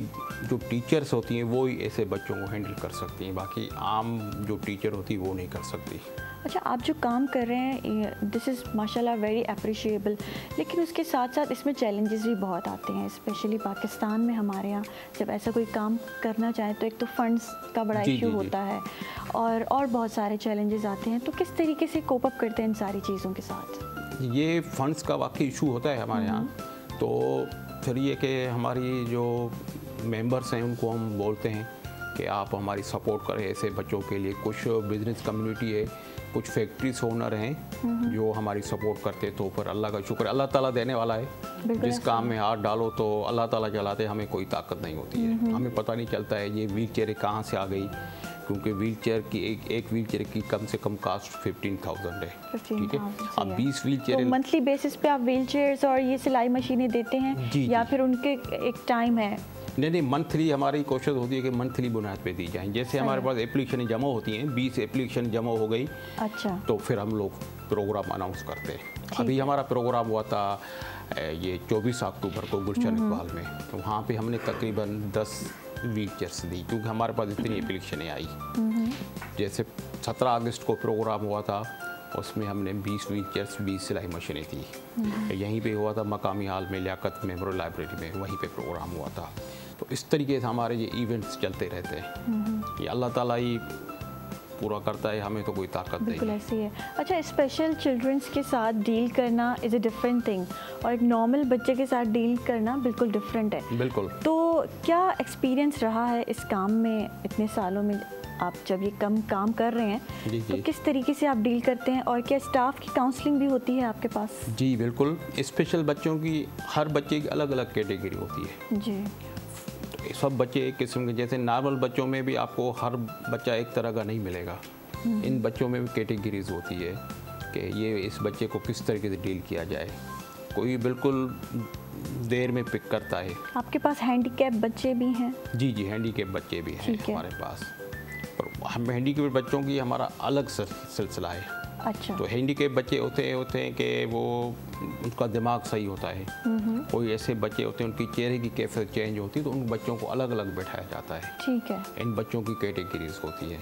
जो टीचर्स होती हैं वही ऐसे बच्चों को हैंडल कर सकती हैं, बाकी आम जो टीचर होती है वो नहीं कर सकती। अच्छा, आप जो काम कर रहे हैं दिस इज़ माशाल्लाह वेरी अप्रिशिएबल, लेकिन उसके साथ साथ इसमें चैलेंजेस भी बहुत आते हैं, स्पेशली पाकिस्तान में हमारे यहाँ जब ऐसा कोई काम करना चाहे तो एक तो फंड्स का बड़ा इशू होता है और बहुत सारे चैलेंजेस आते हैं। तो किस तरीके से कोप अप करते हैं इन सारी चीज़ों के साथ? ये फंड्स का वाकई इशू होता है हमारे यहाँ। तो फिर ये कि हमारी जो मेंबर्स हैं उनको हम बोलते हैं कि आप हमारी सपोर्ट करें ऐसे बच्चों के लिए। कुछ बिजनेस कम्युनिटी है, कुछ फैक्ट्रीज ओनर हैं जो हमारी सपोर्ट करते, तो फिर अल्लाह का शुक्र, अल्लाह ताला देने वाला है। जिस काम में हाथ डालो तो अल्लाह ताला चलाते, हमें कोई ताकत नहीं होती है। हमें पता नहीं चलता है ये व्हील चेयर कहाँ से आ गई, क्योंकि व्हील चेयर की एक व्हील चेयर की कम से कम कास्ट 15,000 है। ठीक है, अब 20 व्हील चेयर मंथली बेसिस पे आप व्हील चेयर्स और ये सिलाई मशीनें देते हैं या फिर उनके एक टाइम है? नहीं, मंथली हमारी कोशिश होती है कि मंथली बुनियाद पे दी जाए। जैसे हमारे पास एप्लीकेशन जमा होती हैं, 20 एप्लीकेशन जमा हो गई, अच्छा, तो फिर हम लोग प्रोग्राम अनाउंस करते हैं। अभी हमारा प्रोग्राम हुआ था ये 24 अक्टूबर को गुलशन इकबाल में, तो वहाँ पे हमने तकरीबन 10 व्हील चेयर्स दी, क्योंकि हमारे पास इतनी एप्लीकेशनें आई। जैसे 17 अगस्त को प्रोग्राम हुआ था, उसमें हमने 20 व्हील चेयर्स 20 सिलाई मशीनें थी। यहीं पे हुआ था मकामी हाल में लियाकत मेमोरियल लाइब्रेरी में, वहीं पे प्रोग्राम हुआ था। तो इस तरीके से हमारे ये इवेंट्स चलते रहते हैं। ये अल्लाह ताला ही पूरा करता है, हमें तो कोई ताकत नहीं। बिल्कुल ऐसे ही है। अच्छा, स्पेशल चिल्ड्रंस के साथ डील करना इज़ अ डिफरेंट थिंग और एक नॉर्मल बच्चे के साथ डील करना बिल्कुल डिफरेंट है। बिल्कुल। तो क्या एक्सपीरियंस रहा है इस काम में इतने सालों में, आप जब ये काम कर रहे हैं तो किस तरीके से आप डील करते हैं और क्या स्टाफ की काउंसलिंग भी होती है आपके पास? जी बिल्कुल, स्पेशल बच्चों की हर बच्चे की अलग अलग कैटेगरी होती है जी। सब बच्चे एक किस्म के, जैसे नॉर्मल बच्चों में भी आपको हर बच्चा एक तरह का नहीं मिलेगा, इन बच्चों में भी कैटेगरीज होती है कि ये इस बच्चे को किस तरीके से डील किया जाए। कोई बिल्कुल देर में पिक करता है। आपके पास हैंडीकैप बच्चे भी हैं? जी जी, हैंडीकैप बच्चे भी हैं हमारे पास, पर हम हैंडीकैप बच्चों की हमारा अलग सिलसिला है। अच्छा। तो हैंडीकैप बच्चे होते हैं कि वो उनका दिमाग सही होता है। कोई ऐसे बच्चे होते हैं उनकी चेहरे की कैफियत चेंज होती है, तो उन बच्चों को अलग अलग बैठाया जाता है। ठीक है। इन बच्चों की कैटेगरीज होती है।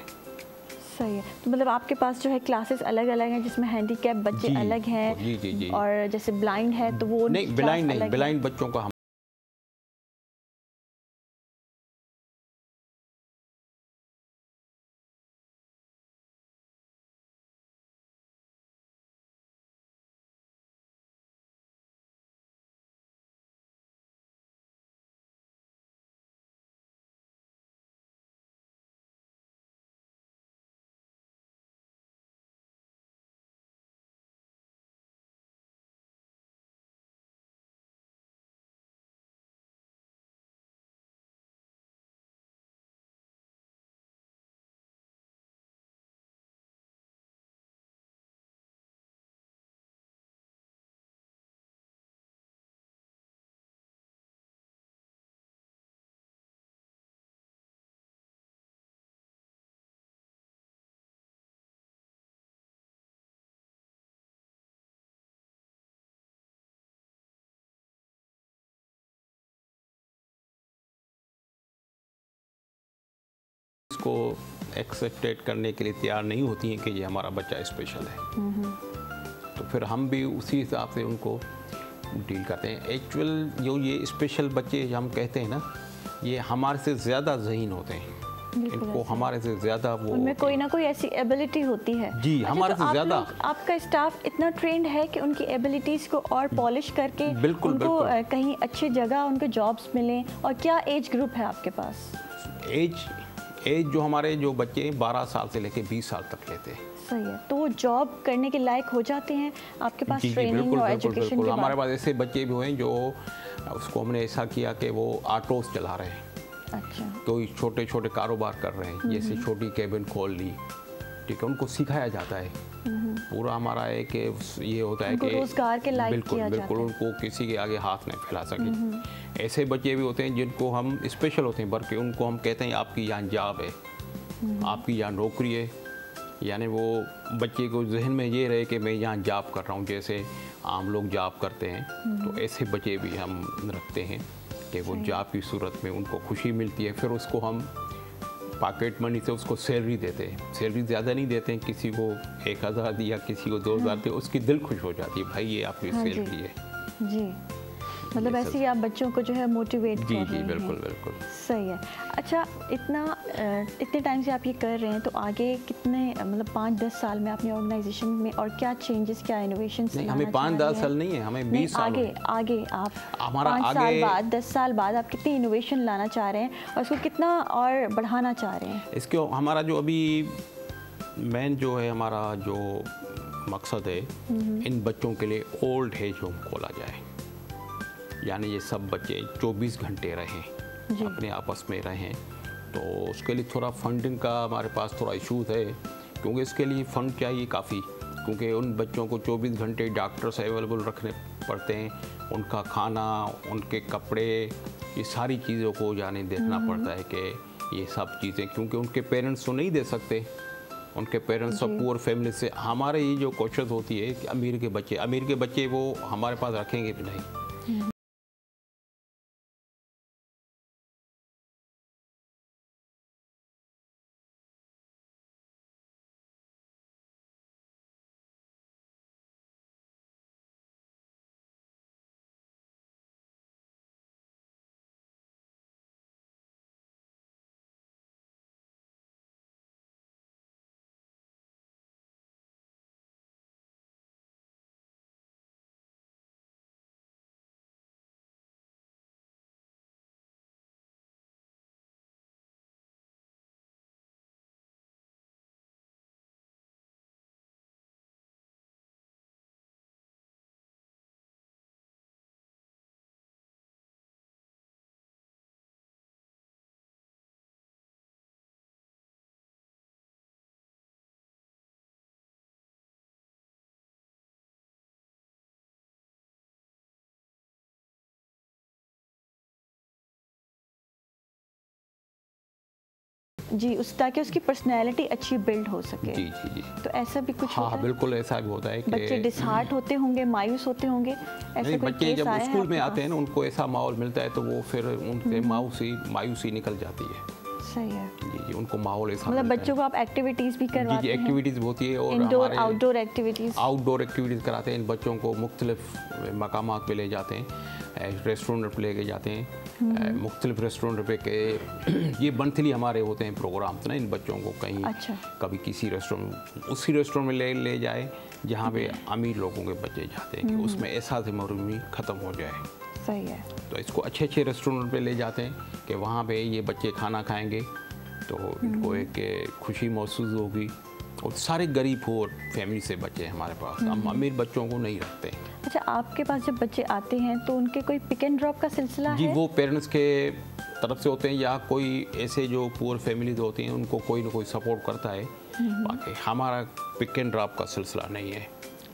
सही है। तो मतलब आपके पास जो है क्लासेस अलग अलग हैं जिसमें हैंडीकैप बच्चे अलग हैं? जी जी जी। और जैसे ब्लाइंड है तो वो नहीं, ब्लाइंड बच्चों का को एक्सेप्टेड करने के लिए तैयार नहीं होती हैं कि ये हमारा बच्चा स्पेशल है। तो फिर हम भी उसी हिसाब से उनको डील करते हैं। एक्चुअल जो ये स्पेशल बच्चे हम कहते हैं ना, ये हमारे से ज़्यादा ज़हीन होते हैं, इनको हमारे से ज़्यादा वो उनमें कोई ना कोई ऐसी एबिलिटी होती है। जी, हमारे से ज़्यादा। आपका स्टाफ इतना ट्रेंड है कि उनकी एबिलिटीज़ को और पॉलिश करके उनको कहीं अच्छी जगह उनको जॉब्स मिलें। और क्या एज ग्रुप है आपके पास? एज जो हमारे जो बच्चे 12 साल से लेके 20 साल तक लेते हैं। सही है। तो वो जॉब करने के लायक हो जाते हैं आपके पास? ट्रेनिंग और एजुकेशन के बाद हमारे पास ऐसे बच्चे भी हुए हैं जो उसको हमने ऐसा किया कि वो ऑटोस चला रहे हैं। अच्छा। तो छोटे छोटे कारोबार कर रहे हैं, जैसे छोटी केबिन खोल ली, ठीक है, उनको सिखाया जाता है पूरा हमारा है कि ये होता है उनको कि रोजगार के लायक बिल्कुल किया बिल्कुल जाता है। उनको किसी के आगे हाथ नहीं फैला सके। ऐसे बच्चे भी होते हैं जिनको हम स्पेशल होते हैं बल्कि उनको हम कहते हैं आपकी यहाँ जॉब है, आपकी यहाँ नौकरी है, यानी वो बच्चे को जहन में ये रहे कि मैं यहाँ जॉब कर रहा हूँ, जैसे आम लोग जॉब करते हैं। तो ऐसे बच्चे भी हम रखते हैं कि वो जॉब की सूरत में उनको खुशी मिलती है, फिर उसको हम पॉकेट मनी से उसको सैलरी देते हैं। सैलरी ज़्यादा नहीं देते हैं, किसी को 1000 दिया, किसी को 2000 दिया, उसकी दिल खुश हो जाती है, भाई ये आपकी सैलरी है। जी, मतलब ऐसे ही आप बच्चों को जो है मोटिवेट कर जी रहे जी हैं। बिल्कुल बिल्कुल सही है। अच्छा, इतने टाइम से आप ये कर रहे हैं, तो आगे कितने मतलब 5-10 साल में अपनी ऑर्गेनाइजेशन में और क्या चेंजेस, क्या इनोवेशंस? नहीं, हमें 5-10 साल नहीं है, हमें 20 साल आगे आप हमारा 5 साल आगे बाद, 10 साल बाद आप कितनी इनोवेशन लाना चाह रहे हैं और उसको कितना और बढ़ाना चाह रहे हैं? इसके हमारा जो अभी मेन जो है हमारा जो मकसद है, इन बच्चों के लिए ओल्ड एज होम खोला जाए, यानी ये सब बच्चे 24 घंटे रहें, अपने आपस में रहें। तो उसके लिए थोड़ा फंडिंग का हमारे पास थोड़ा इशूज़ है, क्योंकि इसके लिए फ़ंड चाहिए काफ़ी, क्योंकि उन बच्चों को 24 घंटे डॉक्टर्स अवेलेबल रखने पड़ते हैं, उनका खाना, उनके कपड़े, ये सारी चीज़ों को जाने देखना पड़ता है कि ये सब चीज़ें, क्योंकि उनके पेरेंट्स तो नहीं दे सकते, उनके पेरेंट्स सब पुअर फैमिली से। हमारे ये जो कोशिश होती है कि अमीर के बच्चे वो हमारे पास रखेंगे भी नहीं। जी, ताकि उसकी पर्सनैलिटी अच्छी बिल्ड हो सके। जी जी जी, तो ऐसा भी कुछ हाँ होता है? बिल्कुल ऐसा भी होता है कि बच्चे डिसहार्ट होते होंगे, मायूस होते होंगे, ऐसा नहीं, कोई बच्चे केस जब आया है स्कूल में आपके आते हैं ना, उनको ऐसा माहौल मिलता है तो वो फिर उनके मायूसी निकल जाती है। पास? सही है। जी जी, उनको माहौल ऐसा मतलब मिलता है। बच्चों को आप एक्टिविटीज़ भी जी करवाते जी, हैं? एक्टिविटीज़ होती है, और इंडोर हमारे आउटडोर एक्टिविटीज़? आउटडोर एक्टिविटीज़ कराते हैं। इन बच्चों को मुख्तलिफ मकामात पे ले जाते हैं, रेस्टोरेंट पे लेके जाते हैं, मुख्तलिफ रेस्टोरेंट पे के ये मंथली हमारे होते हैं प्रोग्राम ना, इन बच्चों को कहीं अच्छा। कभी किसी रेस्टोरेंट, उसी रेस्टोरेंट में ले जाए जहाँ पे अमीर लोगों के बच्चे जाते हैं, कि उसमें ऐसा से महरूमी ख़त्म हो जाए। सही है। तो इसको अच्छे रेस्टोरेंट पे ले जाते हैं कि वहाँ पे ये बच्चे खाना खाएंगे तो इनको एक खुशी महसूस होगी। और सारे गरीब और फैमिली से बच्चे हैं हमारे पास, हम अमीर बच्चों को नहीं रखते। अच्छा, आपके पास जब बच्चे आते हैं तो उनके कोई पिक एंड ड्रॉप का सिलसिला जी, है? वो पेरेंट्स के तरफ से होते हैं, या कोई ऐसे जो पुअर फैमिलीज होती हैं उनको कोई ना कोई सपोर्ट करता है। बाकी हमारा पिक एंड ड्रॉप का सिलसिला नहीं है,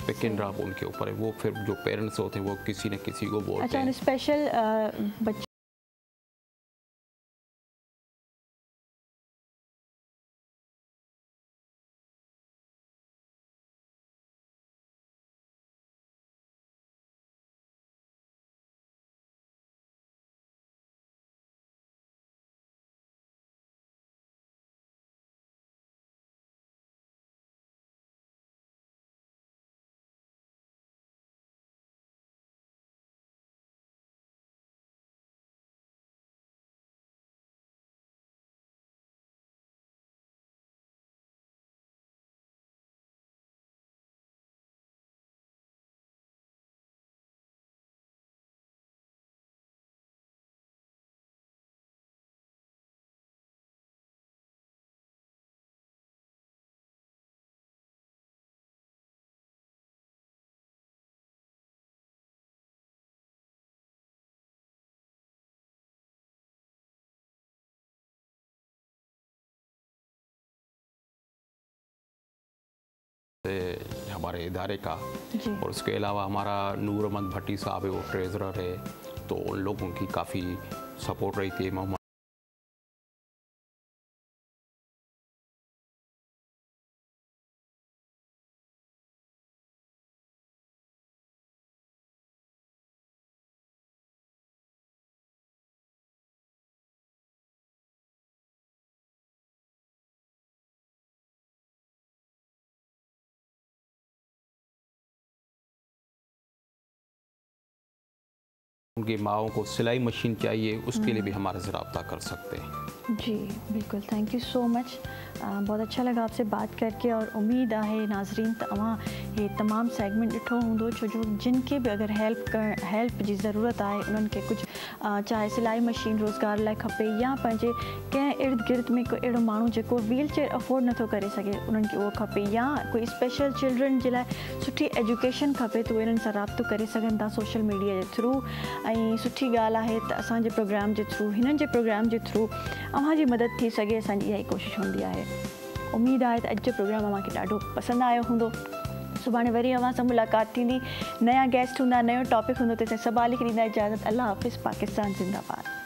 पिक एंड ड्रॉप उनके ऊपर है, वो फिर जो पेरेंट्स होते हैं वो किसी न किसी को बोलते अच्छा, हैं। स्पेशल बच्चे हमारे इदारे का, और उसके अलावा हमारा नूर अहमद भट्टी साहब है, वो ट्रेजरर है, तो उन लोगों की काफ़ी सपोर्ट रही थी। मोहम्मद उनकी माओं को सिलाई मशीन चाहिए, उसके लिए भी हमारे से रब्ता कर सकते हैं। जी बिल्कुल, थैंक यू सो मच। बहुत अच्छा लगा आपसे बात करके, और उम्मीद है नाज़रीन तव्हां ये तमाम सेगमेंट ॾिठो हूंदो, छो जो जिनके भी अगर हेल्प जी ज़रूरत आहे, उन्हनि खे कुछ चाहे सिलाई मशीन रोज़गार लाइ खपे, या पंहिंजे कंहिं इर्द गिर्द में कोई अहिड़ो माण्हू जेको व्हील चेयर अफोर्ड नथो करे सघे, उन्हनि खे उहो खपे, या कोई स्पेशल चिल्ड्रन जे लाइ सुठी एजुकेशन खपे, तो इन्हनि सां राब्तो करे सघनि था सोशल मीडिया जे थ्रू। ऐं सुठी ॻाल्हि आहे त असांजे प्रोग्राम जे थ्रू, हिननि जे प्रोग्राम जे थ्रू अव्हां जी मदद थी सघे, असांजी इहा ई कोशिशि हूंदी आहे। उम्मीद आहे त अॼु जो प्रोग्राम अव्हांखे ॾाढो पसंदि आयो हूंदो। सुभाणे वरी अव्हां सां मुलाक़ात थींदी, नया गेस्ट हूंदा, नयो टॉपिक हूंदो, तेसिताईं सभु लिखी ॾींदा इजाज़त। अल्लाह हाफ़िज़, पाकिस्तान ज़िंदाबाद।